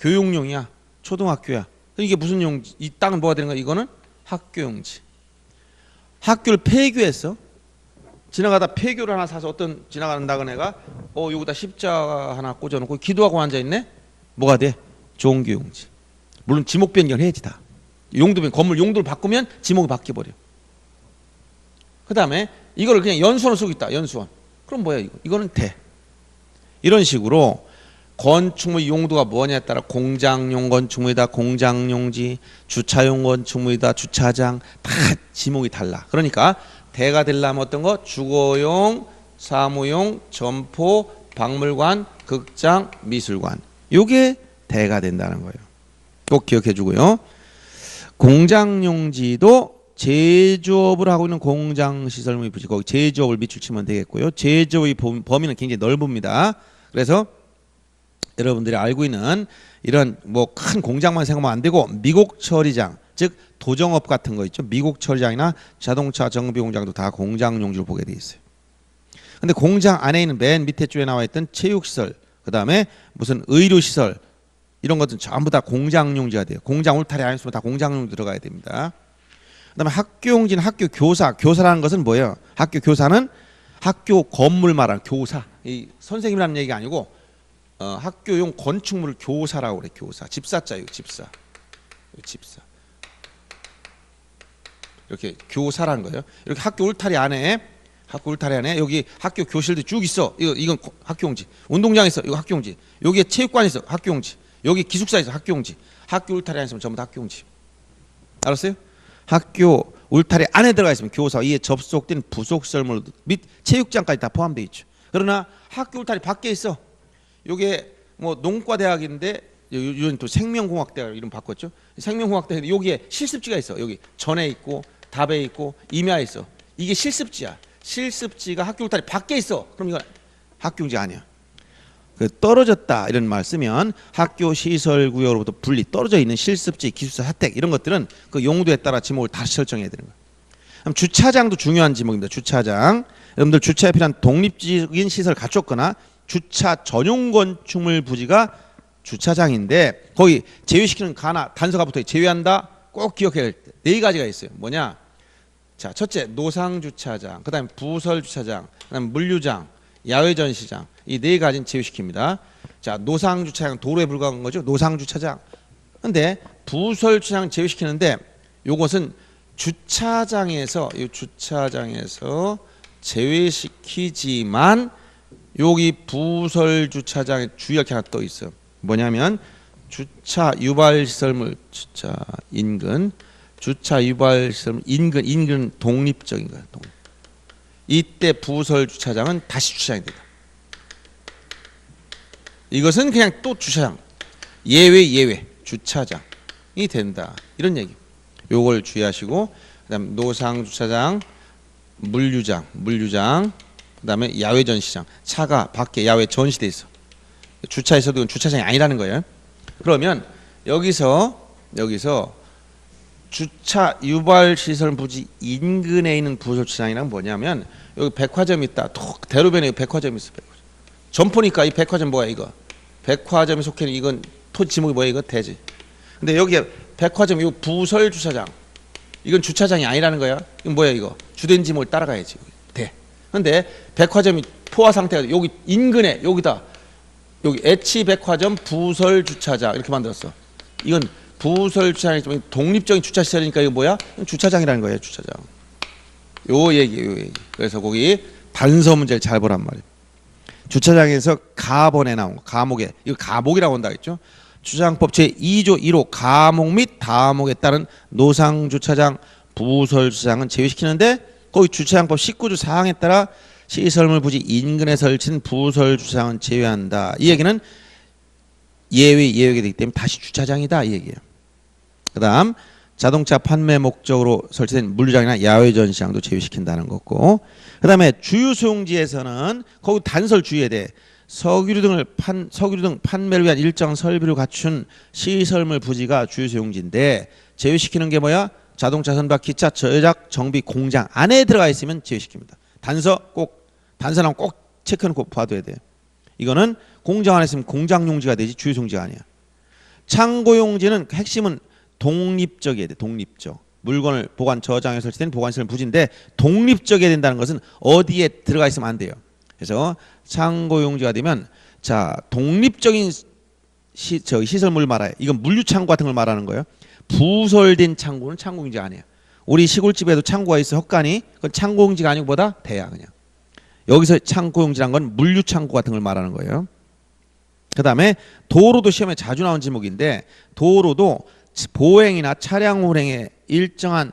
교육용이야. 초등학교야. 이게 무슨 용지? 이 땅은 뭐가 되는 거야? 이거는 학교용지. 학교를 폐교했어. 지나가다 폐교를 하나 사서 어떤 지나가는 나그네가 여기다 십자가 하나 꽂아놓고 기도하고 앉아있네? 뭐가 돼? 종교용지. 물론 지목 변경을 해야지 다. 용도면 건물 용도를 바꾸면 지목이 바뀌어버려. 그 다음에 이거를 그냥 연수원을 쓰고 있다. 연수원. 그럼 뭐야 이거? 이거는 대. 이런 식으로 건축물 용도가 뭐냐에 따라 공장용 건축물이다. 공장용지. 주차용 건축물이다. 주차장. 다 지목이 달라. 그러니까 대가 되려면 어떤 거? 주거용, 사무용, 점포, 박물관, 극장, 미술관. 요게 대가 된다는 거예요. 꼭 기억해 주고요. 공장용지도 제조업을 하고 있는 공장시설물 부지 거기 제조업을 밑줄 치면 되겠고요. 제조업의 범위는 굉장히 넓습니다. 그래서 여러분들이 알고 있는 이런 뭐 큰 공장만 생각하면 안 되고 미국 처리장 즉 도정업 같은 거 있죠. 미국 처리장이나 자동차 정비 공장도 다 공장용지로 보게 돼 있어요. 근데 공장 안에 있는 맨 밑에 줄에 나와 있던 체육시설 그다음에 무슨 의료시설 이런 것들은 전부 다 공장용지가 돼요. 공장 울타리 안에 있으면 다 공장용 들어가야 됩니다. 그다음에 학교용지는 학교 교사라는 것은 뭐예요? 학교 교사는 학교 건물 말하는 교사. 이 선생님이라는 얘기가 아니고 학교용 건축물을 교사라고 그래. 교사. 집사자예요. 집사. 이렇게 교사라는 거예요. 이렇게 학교 울타리 안에 여기 학교 교실도 쭉 있어. 이건 학교용지. 운동장 있어. 이거 학교용지. 여기에 체육관 있어. 학교용지. 여기 기숙사 있어. 학교용지. 학교 울타리 안에 있으면 전부 다 학교용지. 알았어요? 학교 울타리 안에 들어가 있으면 교사 이에 접속된 부속시설물 및 체육장까지 다 포함되어 있죠. 그러나 학교 울타리 밖에 있어. 요게 뭐 농과대학인데 요즘 또 생명공학대학 이름 바꿨죠. 생명공학대학 여기에 실습지가 있어. 여기 전에 있고 답에 있고 임야에 있어. 이게 실습지야. 실습지가 학교 울타리 밖에 있어. 그럼 이건 학교용지 아니야. 떨어졌다 이런 말 쓰면 학교 시설구역으로부터 분리 떨어져 있는 실습지, 기숙사, 사택 이런 것들은 그 용도에 따라 지목을 다시 설정해야 되는 거예요. 그럼 주차장도 중요한 지목입니다. 주차장. 여러분들 주차에 필요한 독립적인 시설을 갖췄거나 주차 전용 건축물 부지가 주차장인데 거기 제외시키는 단서가 붙어요. 제외한다. 꼭 기억해야 될 때. 4가지가 있어요. 뭐냐? 자, 첫째 노상주차장, 그다음에 부설주차장, 그다음에 물류장, 야외전시장 이 4가지는 제외시킵니다. 자, 노상주차장 도로에 불과한 거죠. 노상주차장. 근데 부설주차장 제외시키는데 요것은 주차장에서 제외시키지만 여기 부설주차장에 주의할 게 하나 또 있어. 뭐냐면 주차 유발시설물 주차 인근 주차 유발 시설 인근 독립적인 거야. 이때 부설 주차장은 다시 주차장이 된다. 이것은 그냥 또 주차장 예외 주차장이 된다. 이런 얘기. 요걸 주의하시고 그다음 노상 주차장, 물류장, 그다음에 야외 전시장. 차가 밖에 야외 전시돼 있어. 주차했어도 이건 주차장이 아니라는 거예요. 그러면 여기서 주차 유발 시설 부지 인근에 있는 부설 주차장이란 뭐냐면 여기 백화점이 있다. 대로변에 백화점이 있어. 백화점. 점포니까 이 백화점 뭐야 이거? 백화점이 속해 있는 이건 토지 지목이 뭐야 이거? 대지. 근데 여기 백화점 이 부설 주차장 이건 주차장이 아니라는 거야. 이건 뭐야 이거? 주된 지목을 따라가야지. 대. 근데 백화점이 포화 상태가 여기 인근에 여기다 여기 H 백화점 부설 주차장 이렇게 만들었어. 이건 부설 주차장이 독립적인 주차 시설이니까 이거 뭐야? 주차장이라는 거예요. 주차장. 요 얘기. 그래서 거기 단서 문제를 잘 보란 말이에요. 주차장에서 가번에 나온 거, 가목에 이거 가목이라고 한다 했죠. 주차장법 제2조 1호 가목 및 다목에 따른 노상 주차장, 부설 주차장은 제외시키는데 거기 주차장법 19조 사항에 따라 시설물 부지 인근에 설치된 부설 주차장은 제외한다. 이 얘기는 예외가 되기 때문에 다시 주차장이다 이 얘기예요. 그다음 자동차 판매 목적으로 설치된 물류장이나 야외 전시장도 제외시킨다는 거고, 그다음에 주유 소용지에서는 거기 단설 주의해야 돼. 석유류 등 판매를 위한 일정 설비를 갖춘 시설물 부지가 주유 소용지인데 제외시키는 게 뭐야? 자동차 선박 기차 제작 정비 공장 안에 들어가 있으면 제외시킵니다. 단서는 꼭 체크해놓고 봐둬야 돼요. 이거는 공장 안에 있으면 공장 용지가 되지 주유 소용지가 아니야. 창고 용지는 핵심은 독립적이어야 돼. 독립적. 물건을 보관 저장에 설치된 보관시설 부지인데 독립적이어야 된다는 것은 어디에 들어가 있으면 안 돼요. 그래서 창고 용지가 되면 자 독립적인 시설물을 말해요. 이건 물류 창고 같은 걸 말하는 거예요. 부설된 창고는 창고 용지 아니에요. 우리 시골집에도 창고가 있어 헛간이 그건 창고 용지가 아니고 뭐다? 대야 그냥. 여기서 창고 용지란 건 물류 창고 같은 걸 말하는 거예요. 그 다음에 도로도 시험에 자주 나온 지목인데 도로도 보행이나 차량 운행에 필요한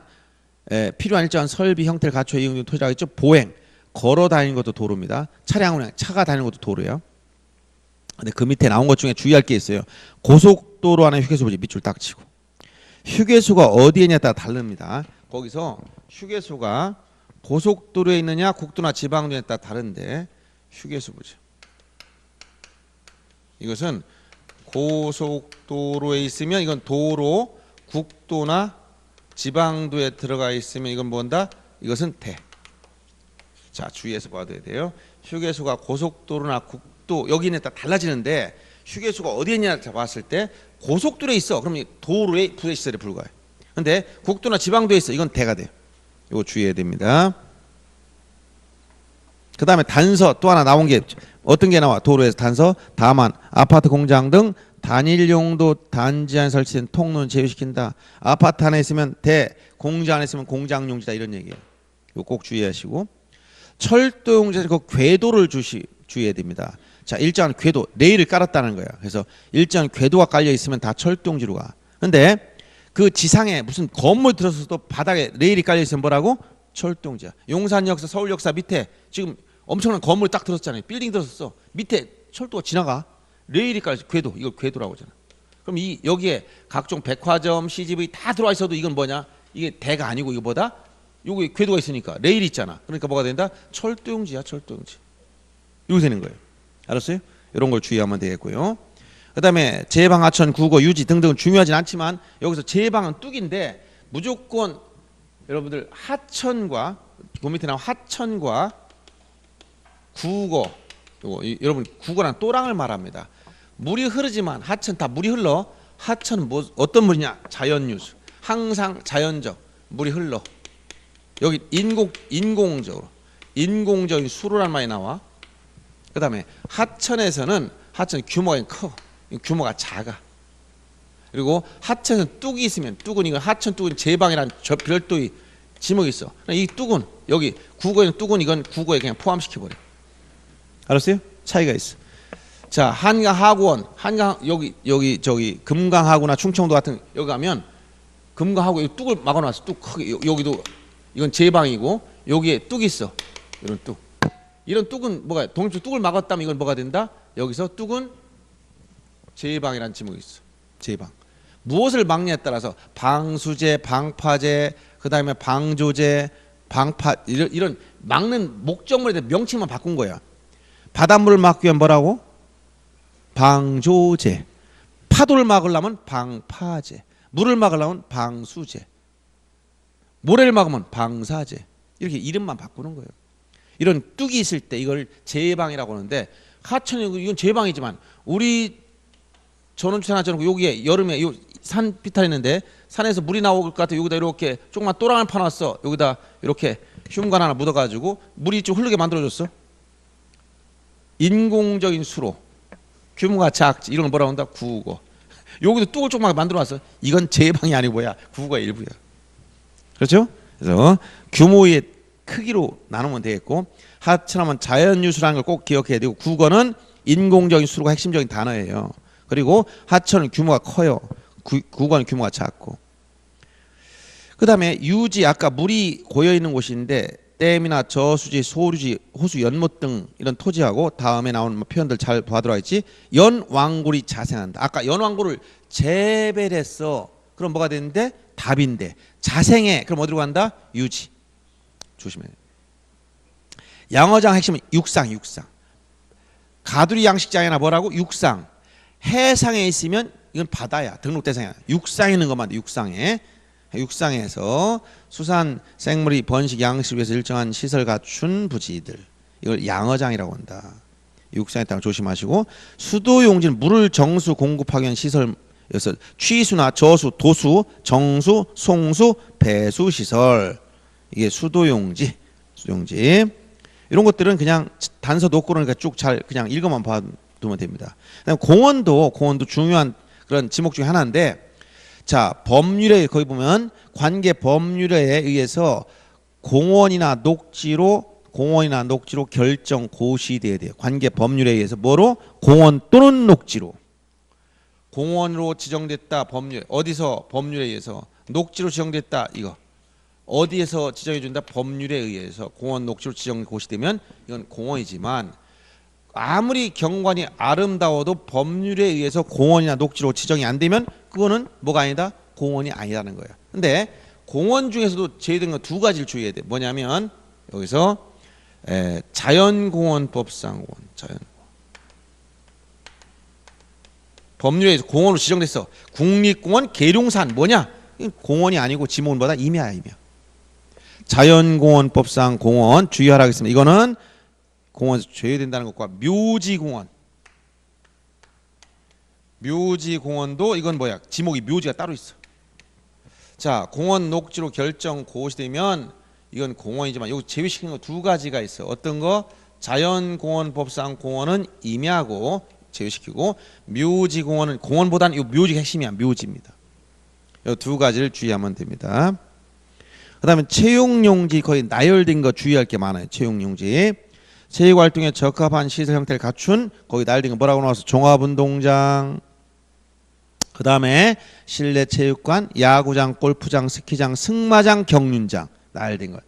일정한 설비 형태를 갖춰 이용된 토지라고 했죠. 보행, 걸어 다니는 것도 도로입니다. 차량 운행, 차가 다니는 것도 도로예요. 근데 그 밑에 나온 것 중에 주의할 게 있어요. 고속도로 안에 휴게소 부지 밑줄 딱 치고. 휴게소가 어디에 있냐에 따라 다릅니다. 거기서 휴게소가 고속도로에 있느냐 국도나 지방도에 따라 다른데 휴게소 부지. 이것은 고속도로에 있으면 이건 도로, 국도나 지방도에 들어가 있으면 이건 뭔다? 이것은 대. 자 주의해서 봐야 돼요. 휴게소가 고속도로나 국도 여기는 다 달라지는데 휴게소가 어디에 있냐 봤을 때 고속도로에 있어. 그럼 도로에 부대시설에 불과해. 근데 국도나 지방도에 있어. 이건 대가 돼요. 이거 주의해야 됩니다. 그 다음에 단서 또 하나 나온 게 어떤 게 나와? 도로에서 단서 다만 아파트 공장 등 단일 용도 단지 안에 설치된 통로는 제외시킨다. 아파트 안에 있으면 대, 공장 안에 있으면 공장 용지다 이런 얘기예요. 이거 꼭 주의하시고 철도 용지에서 그 궤도를 주의해야 됩니다. 자 일정한 궤도 레일을 깔았다는 거야. 그래서 일정한 궤도가 깔려 있으면 다 철도 용지로 가. 근데 그 지상에 무슨 건물 들어서도 바닥에 레일이 깔려 있으면 뭐라고? 철도 용지야. 용산역사, 서울역사 밑에 지금 엄청난 건물 딱 들었잖아요. 빌딩 들었어. 밑에 철도가 지나가. 레일이 깔려 있어. 궤도. 이걸 궤도라고 하잖아. 그럼 여기에 각종 백화점, CGV 다 들어와 있어도 이건 뭐냐? 이게 대가 아니고 이거 뭐다? 여기 궤도가 있으니까 레일이 있잖아. 그러니까 뭐가 된다? 철도 용지야. 철도 용지. 이거 되는 거예요. 알았어요? 이런 걸 주의하면 되겠고요. 그 다음에 제방, 하천, 구거, 유지 등등은 중요하진 않지만 여기서 제방은 뚝인데 무조건 여러분들 하천과 그 밑에 나온 하천과 구거 여러분 구거란 또랑을 말합니다. 물이 흐르지만 하천 다 물이 흘러. 하천은 뭐 어떤 물이냐? 자연유수. 항상 자연적 물이 흘러. 여기 인공적인 수로란 말이 나와. 그 다음에 하천 규모가 커. 규모가 작아. 그리고 하천은 뚝이 있으면 뚝은 이건 하천 뚝은 제방이라는 별도의 지목이 있어. 이 뚝은 여기 국어에는 뚝은 이건 국어에 그냥 포함시켜버려. 알았어요? 차이가 있어. 자 한강 하구원 여기 저기 금강하구나 충청도 같은 여기 가면 금가하고 이 뚝을 막아놨어. 뚝 크게. 여기도 이건 제 방이고 여기에 뚝이 있어. 이런 뚝. 이런 뚝은 뭐가 독립적 뚝을 막았다면 이건 뭐가 된다? 여기서 뚝은 제 방이라는 지목이 있어. 제 방. 무엇을 막냐에 따라서 방수제, 방파제, 그 다음에 방조제, 방파 이런 막는 목적물에 대한 명칭만 바꾼 거야. 바닷물을 막기 위한 뭐라고? 방조제. 파도를 막으려면 방파제. 물을 막으려면 방수제. 모래를 막으면 방사제. 이렇게 이름만 바꾸는 거예요. 이런 뚝이 있을 때 이걸 제방이라고 하는데 하천이 이건 제방이지만 우리 전원주차나 저는 여기에 여름에 요 산 비탈 있는데 산에서 물이 나올 것 같아. 여기다 이렇게 조그만 또랑을 파놨어. 여기다 이렇게 흉관 하나 묻어가지고 물이 좀 흐르게 만들어줬어. 인공적인 수로 규모가 작지. 이런 걸 뭐라고 한다? 구거. 여기도 뚝을 조그맣게 만들어놨어. 이건 제방이 아니고 뭐야? 구거의 일부야. 그렇죠? 그래서 규모의 크기로 나누면 되겠고 하천하면 자연유수라는 걸 꼭 기억해야 되고 구거는 인공적인 수로가 핵심적인 단어예요. 그리고 하천은 규모가 커요. 구거는 규모가 작고. 그 다음에 유지, 아까 물이 고여있는 곳인데 댐이나 저수지, 소류지, 호수, 연못 등 이런 토지하고 다음에 나오는 표현들 잘 봐들어와 있지. 연왕골이 자생한다. 아까 연왕골을 재배했어. 그럼 뭐가 되는데? 답인데. 자생해. 그럼 어디로 간다? 유지. 조심해. 양어장 핵심은 육상. 가두리 양식장이나 뭐라고? 육상. 해상에 있으면 이건 바다야. 등록 대상이야. 육상에 있는 것만 돼. 육상에서 수산, 생물이 번식, 양식을 위해서 일정한 시설 갖춘 부지들. 이걸 양어장이라고 한다. 육상에 있다는 걸 조심하시고 수도용지는 물을 정수 공급하기 위한 시설에서 취수나 저수, 도수, 정수, 송수, 배수 시설. 이게 수도용지. 이런 것들은 그냥 단서 놓고 그러니까 쭉 잘 그냥 읽어만 봐두면 됩니다. 그다음에 공원도 중요한 그런 지목 중에 하나인데, 자 법률에 거기 보면 관계 법률에 의해서 공원이나 녹지로 결정 고시돼야 돼요. 관계 법률에 의해서 뭐로? 공원 또는 녹지로. 공원으로 지정됐다 법률. 어디서? 법률에 의해서. 녹지로 지정됐다 이거. 어디에서 지정해 준다? 법률에 의해서. 공원 녹지로 지정 고시되면 이건 공원이지만 아무리 경관이 아름다워도 법률에 의해서 공원이나 녹지로 지정이 안 되면 그거는 뭐가 아니다? 공원이 아니라는 거예요. 근데 공원 중에서도 제외된 거 두 가지를 주의해야 돼. 뭐냐면 여기서 자연공원법상 법률에 의해서 공원으로 지정됐어. 국립공원, 계룡산 뭐냐? 공원이 아니고 지목은 뭐다? 임야야, 임야. 자연공원법상 공원 주의하라 하겠습니다. 이거는 공원에서 제외된다는 것과 묘지공원도 이건 뭐야? 지목이 묘지가 따로 있어. 자, 공원 녹지로 결정 고시되면 이건 공원이지만 여기 제외시키는 거 두 가지가 있어. 어떤 거? 자연공원법상 공원은 임야고 제외시키고 묘지공원은 공원보다는 이 묘지가 핵심이야. 묘지입니다. 이 두 가지를 주의하면 됩니다. 그 다음에 채용용지 거의 나열된 거 주의할 게 많아요. 채용용지. 체육활동에 적합한 시설 형태를 갖춘 거기 나열된 거 뭐라고 나와서 종합운동장, 그 다음에 실내 체육관, 야구장, 골프장, 스키장, 승마장, 경륜장 나열된 거.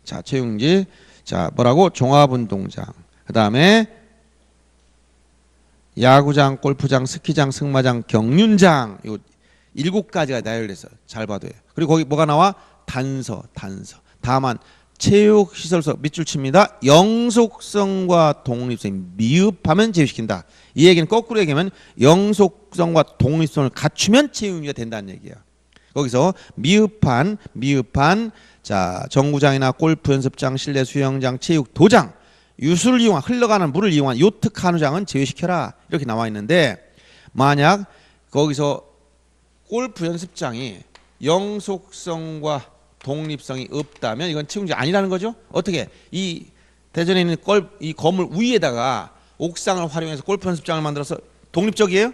자, 채용용지. 자, 뭐라고? 종합운동장. 그 다음에 야구장, 골프장, 스키장, 승마장, 경륜장. 이거 7가지가 나열돼서 잘 봐둬요. 그리고 거기 뭐가 나와? 단서. 다만 체육시설소 밑줄 칩니다. 영속성과 독립성이 미흡하면 제외시킨다. 이 얘기는 거꾸로 얘기하면 영속성과 독립성을 갖추면 채용용지가 된다는 얘기야. 거기서 미흡한 자 정구장이나 골프 연습장, 실내 수영장, 체육도장, 유수를 이용한 흘러가는 물을 이용한 요트 카누장은 제외시켜라. 이렇게 나와 있는데 만약 거기서 골프 연습장이 영속성과 독립성이 없다면 이건 채용지 아니라는 거죠. 어떻게? 이 대전에 있는 이 건물 위에다가 옥상을 활용해서 골프 연습장을 만들어서 독립적이에요?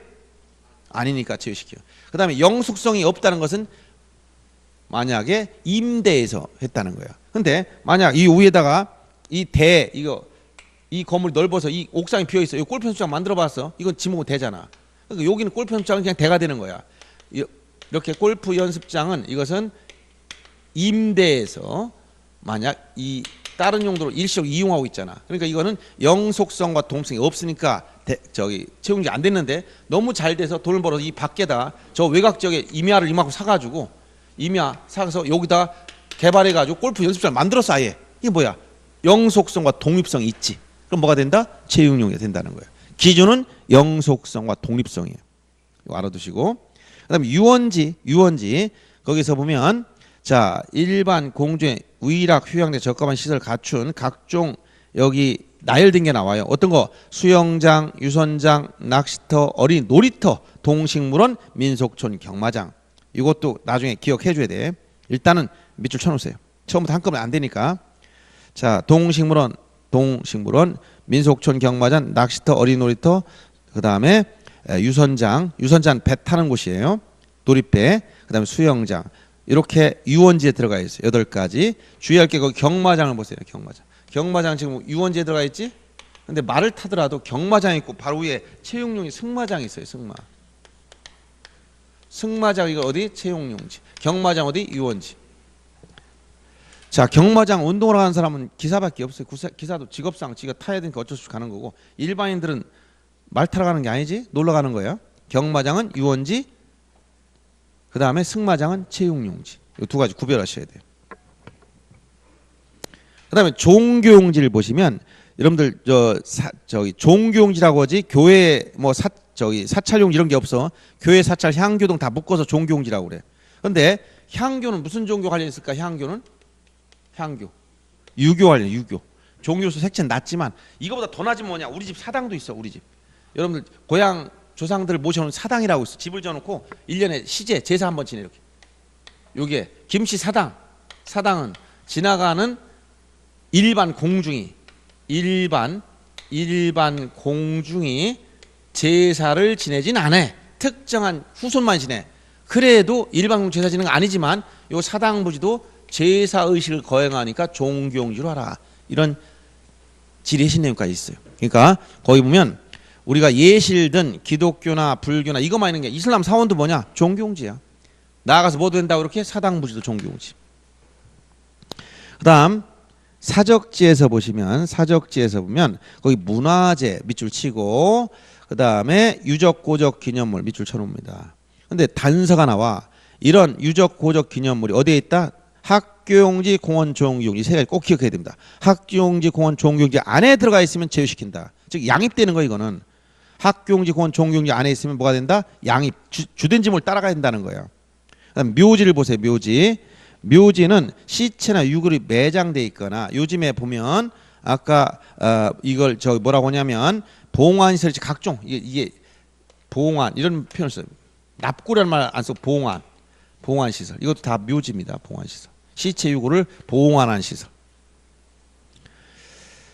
아니니까 제외시켜요. 그 다음에 영속성이 없다는 것은 만약에 임대해서 했다는 거야. 근데 만약 이 위에다가 이 건물이 넓어서 이 옥상이 비어있어. 이 골프 연습장 만들어 봤어. 이건 지목은 되잖아. 그러니까 여기는 골프 연습장은 그냥 대가 되는 거야. 이렇게 골프 연습장은 이것은 임대해서 만약 이 다른 용도로 일시적 이용하고 있잖아. 그러니까 이거는 영속성과 동성이 없으니까 채용이 안 됐는데 너무 잘 돼서 돈을 벌어서 이 밖에다 저 외곽 지역에 임야를 이만큼 사가지고 임야 사서 여기다 개발해가지고 골프 연습장을 만들었어 아예. 이게 뭐야? 영속성과 독립성이 있지. 그럼 뭐가 된다? 채용용이 된다는 거예요. 기준은 영속성과 독립성이에요. 이거 알아두시고. 그다음에 유원지 거기서 보면 자 일반 공중에 위락 휴양대 적합한 시설 갖춘 각종 여기 나열된 게 나와요. 어떤 거? 수영장, 유선장, 낚시터, 어린 놀이터, 동식물원, 민속촌, 경마장. 이것도 나중에 기억해 줘야 돼. 일단은 밑줄 쳐놓으세요. 처음부터 한꺼번에 안 되니까. 자 동식물원, 민속촌, 경마장, 낚시터, 어린 놀이터, 그 다음에 유선장 배 타는 곳이에요. 놀이배, 그 다음에 수영장. 이렇게 유원지에 들어가 있어요. 8가지. 주의할 게 거기 경마장을 보세요. 경마장 지금 유원지에 들어가 있지? 근데 말을 타더라도 경마장 있고 바로 위에 채용용지 승마장이 있어요. 승마장 이거 어디? 채용용지. 경마장 어디? 유원지. 자 경마장 운동을 하는 사람은 기사밖에 없어요. 기사도 직업상 지가 타야 되니까 어쩔 수 없이 가는 거고 일반인들은 말 타러 가는 게 아니지 놀러 가는 거예요. 경마장은 유원지, 그 다음에 승마장은 채용용지. 이 2가지 구별하셔야 돼요. 그 다음에 종교용지를 보시면 여러분들 저기 종교용지라고 하지 교회 뭐 사찰용지 이런 게 없어. 교회 사찰 향교 등 다 묶어서 종교용지라고 그래. 근데 향교는 무슨 종교 관련 있을까? 향교 유교 관련 유교. 종교수 색채는 낮지만 이거보다 더 낮으면 뭐냐? 우리 집 사당도 있어. 우리 집. 여러분들 고향 조상들을 모셔놓은 사당이라고 있어. 집을 지어놓고 1년에 시제 제사 한번 지내 이렇게. 요게 김씨 사당은 지나가는 일반 공중이 제사를 지내진 않아. 특정한 후손만 지내. 그래도 일반 공중 제사 지내는 건 아니지만 요 사당 부지도 제사 의식을 거행하니까 종교용지로 하라. 이런 지리신 내용까지 있어요. 그러니까 거기 보면 우리가 예실든 기독교나 불교나 이것만 있는 게 이슬람 사원도 뭐냐? 종교용지야. 나아가서 뭐 된다고 그렇게 사당 부지도 종교용지. 그다음 사적지에서 보면 거기 문화재 밑줄 치고 그다음에 유적 고적 기념물 밑줄 쳐놓습니다. 근데 단서가 나와. 이런 유적 고적 기념물이 어디에 있다? 학교용지, 공원 종교용지 3가지 꼭 기억해야 됩니다. 학교용지, 공원 종교용지 안에 들어가 있으면 제외시킨다. 즉 양입되는 거 이거는. 학교용지, 공원 종교용지 안에 있으면 뭐가 된다? 양입. 주된 지목을 따라가야 된다는 거예요. 그다음 묘지를 보세요. 묘지는 시체나 유골이 매장돼 있거나 요즘에 보면 아까 이걸 뭐라고 하냐면 봉안시설 각종 이게 봉안 이런 표현을 써요. 납골이라는 말 안 쓰고 봉안시설 이것도 다 묘지입니다. 봉안시설 시체 유골을 봉안한 시설.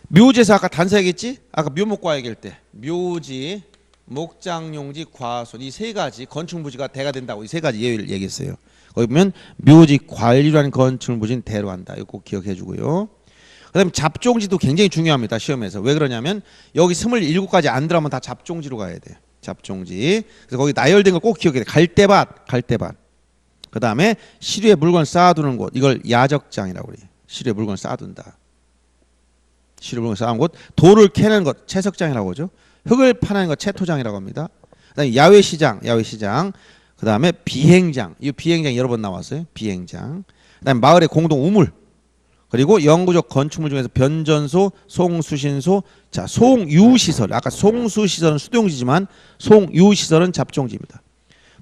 묘지에서 아까 단서 얘기했지? 아까 묘목과 얘기할 때 묘지, 목장용지, 과손 이 3가지 건축부지가 대가 된다고 이 3가지 예외를 얘기했어요. 거기 보면 묘지 관리라는 건축부지는 대로 한다. 이거 꼭 기억해 주고요. 그다음에 잡종지도 굉장히 중요합니다. 시험에서. 왜 그러냐면 여기 27가지 안 들어가면 다 잡종지로 가야 돼요. 잡종지. 그래서 거기 나열된 거 꼭 기억해야 돼요. 갈대밭. 그다음에 시루에 물건 쌓아두는 곳. 이걸 야적장이라고 그래요. 시루에 물건 쌓아둔다. 시루에 물건 쌓아둔 곳. 돌을 캐는 것 채석장이라고 하죠. 흙을 파는 것 채토장이라고 합니다. 그다음에 야외시장. 그다음에 비행장. 이 비행장 여러 번 나왔어요. 비행장. 그다음에 마을의 공동 우물. 그리고 영구적 건축물 중에서 변전소, 송수신소, 자 송유시설. 아까 송수시설은 수동지지만 송유시설은 잡종지입니다.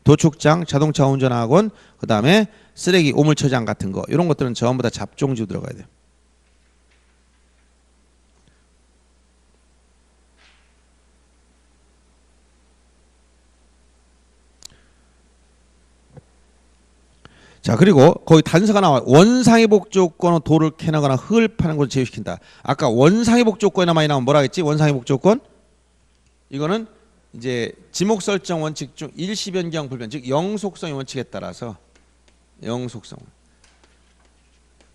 도축장, 자동차 운전학원, 그다음에 쓰레기 오물처장 같은 거 이런 것들은 전부 다 잡종지로 들어가야 돼요. 자 그리고 거기 단서가 나와. 원상회복 조건은 돌을 캐나거나 흙을 파는 것을 제외시킨다. 아까 원상회복 조건이나 많이 나오면 뭐라 했지? 원상회복 조건 이거는 이제 지목 설정 원칙 중 일시 변경 불변 즉 영속성의 원칙에 따라서 영속성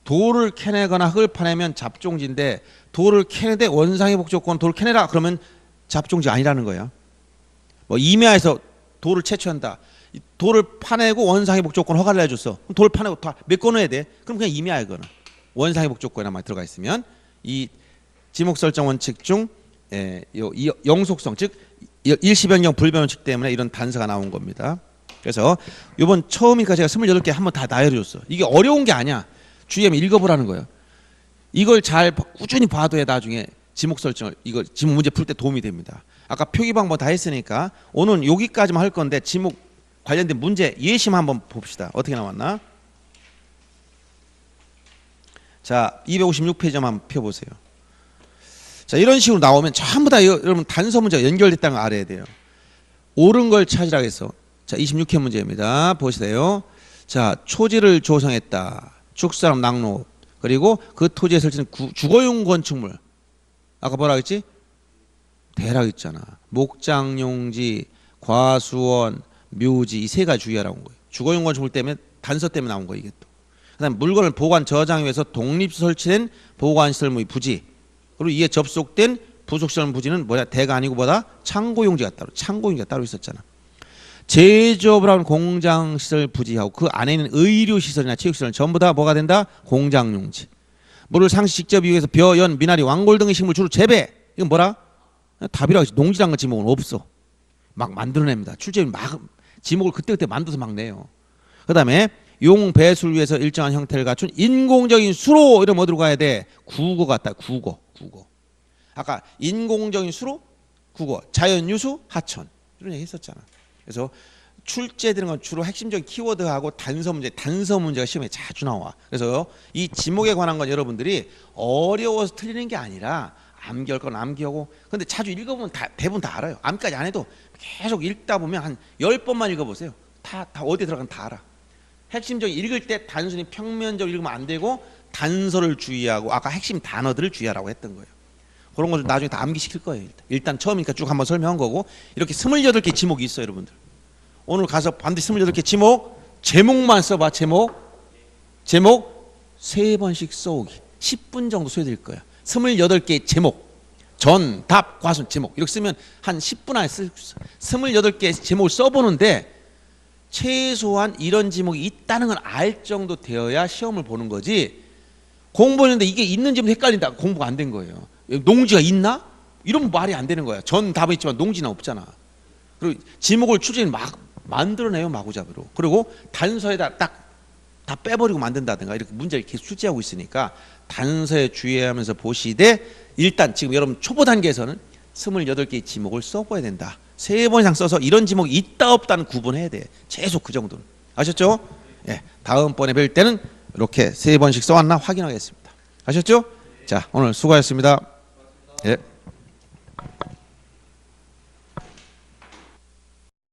돌을 캐내거나 흙을 파내면 잡종지인데 돌을 캐내되 원상회복 조건 돌을 캐내라 그러면 잡종지 아니라는 거야. 뭐 임야에서 돌을 채취한다. 돌을 파내고 원상회복 조건 허가를 해줬어. 그럼 돌 파내고 다 메꿔 넣어야 돼. 그럼 그냥 임야야 그거는. 원상회복 조건에만 들어가 있으면 이 지목 설정 원칙 중 이 영속성 즉 일시변경 불변원칙 때문에 이런 단서가 나온 겁니다. 그래서 이번 처음이니까 제가 28개 한번 다 나열해줬어. 이게 어려운 게 아니야. 주의하면 읽어보라는 거예요. 이걸 잘 꾸준히 봐둬야 나중에 지목 설정을 이거 지목 문제 풀 때 도움이 됩니다. 아까 표기 방법 다 했으니까 오늘 여기까지만 할 건데 지목 관련된 문제 예심 한번 봅시다. 어떻게 나왔나? 자, 256페이지만 한번 펴보세요. 자, 이런 식으로 나오면 전부 다 여러분 단서 문제가 연결됐다는 걸 알아야 돼요. 옳은 걸 찾으라고 해서. 자, 26회 문제입니다. 보세요. 자, 초지를 조성했다. 축사람 낙로. 그리고 그 토지에 설치된 주거용 건축물. 아까 뭐라 했지? 대라고 했잖아. 목장용지, 과수원, 묘지 이 세 가지 주의하라고 한 거예요. 주거용 건축물 때문에 단서 때문에 나온 거예요. 이게 또. 그다음 물건을 보관 저장하기 위해서 독립 설치된 보관시설물의 부지. 그리고 이에 접속된 부속시설 부지는 뭐냐? 대가 아니고 뭐다? 창고용지가 따로 있었잖아. 제조업을 하는 공장시설 부지하고 그 안에 있는 의료시설이나 체육시설은 전부 다 뭐가 된다? 공장용지. 물을 상시 직접 이용해서 벼, 연, 미나리, 왕골 등의 식물 주로 재배. 이건 뭐라? 답이라고 했지. 농지란 거 지목은 없어. 막 만들어냅니다. 출제는 막 지목을 그때그때 만들어서 막 내요. 그 다음에 용 배수를 위해서 일정한 형태를 갖춘 인공적인 수로 이러면 어디로 가야 돼? 국어 같다. 국어. 아까 인공적인 수로 국어, 자연유수 하천 이런 얘기 했었잖아. 그래서 출제되는 건 주로 핵심적인 키워드하고 단서 문제가 시험에 자주 나와. 그래서 이 지목에 관한 건 여러분들이 어려워서 틀리는 게 아니라 암기할 건 암기하고 근데 자주 읽어보면 대부분 다 알아요. 암기까지 안 해도 계속 읽다 보면 한 10번만 읽어보세요. 다 어디에 들어가면 다 알아. 핵심적인 읽을 때 단순히 평면적으로 읽으면 안 되고 단서를 주의하고 아까 핵심 단어들을 주의하라고 했던 거예요. 그런 것들 나중에 다 암기시킬 거예요. 일단 처음이니까 쭉 한번 설명한 거고 이렇게 28개 지목이 있어요. 여러분들 오늘 가서 반드시 28개 지목 제목만 써봐. 제목 3번씩 써오기 10분 정도 소요될 거야. 28개 제목 전, 답, 과순, 제목 이렇게 쓰면 한 10분 안에 쓸 수 있어. 28개 제목을 써보는데 최소한 이런 지목이 있다는 걸 알 정도 되어야 시험을 보는 거지. 공부했는데 이게 있는지부터 헷갈린다. 공부가 안 된 거예요. 농지가 있나? 이러면 말이 안 되는 거야. 전 답은 있지만 농지는 없잖아. 그리고 지목을 출제는 막 만들어내요. 마구잡이로. 그리고 단서에다 딱 다 빼버리고 만든다든가 이렇게 문제를 계속 출제하고 있으니까 단서에 주의하면서 보시되 일단 지금 여러분 초보 단계에서는 28개의 지목을 써봐야 된다. 3번 이상 써서 이런 지목이 있다 없다는 구분해야 돼. 최소 그 정도는. 아셨죠? 예, 다음번에 뵐 때는 이렇게 3번씩 써왔나 확인하겠습니다. 아셨죠? 자, 오늘 수고하셨습니다. 예.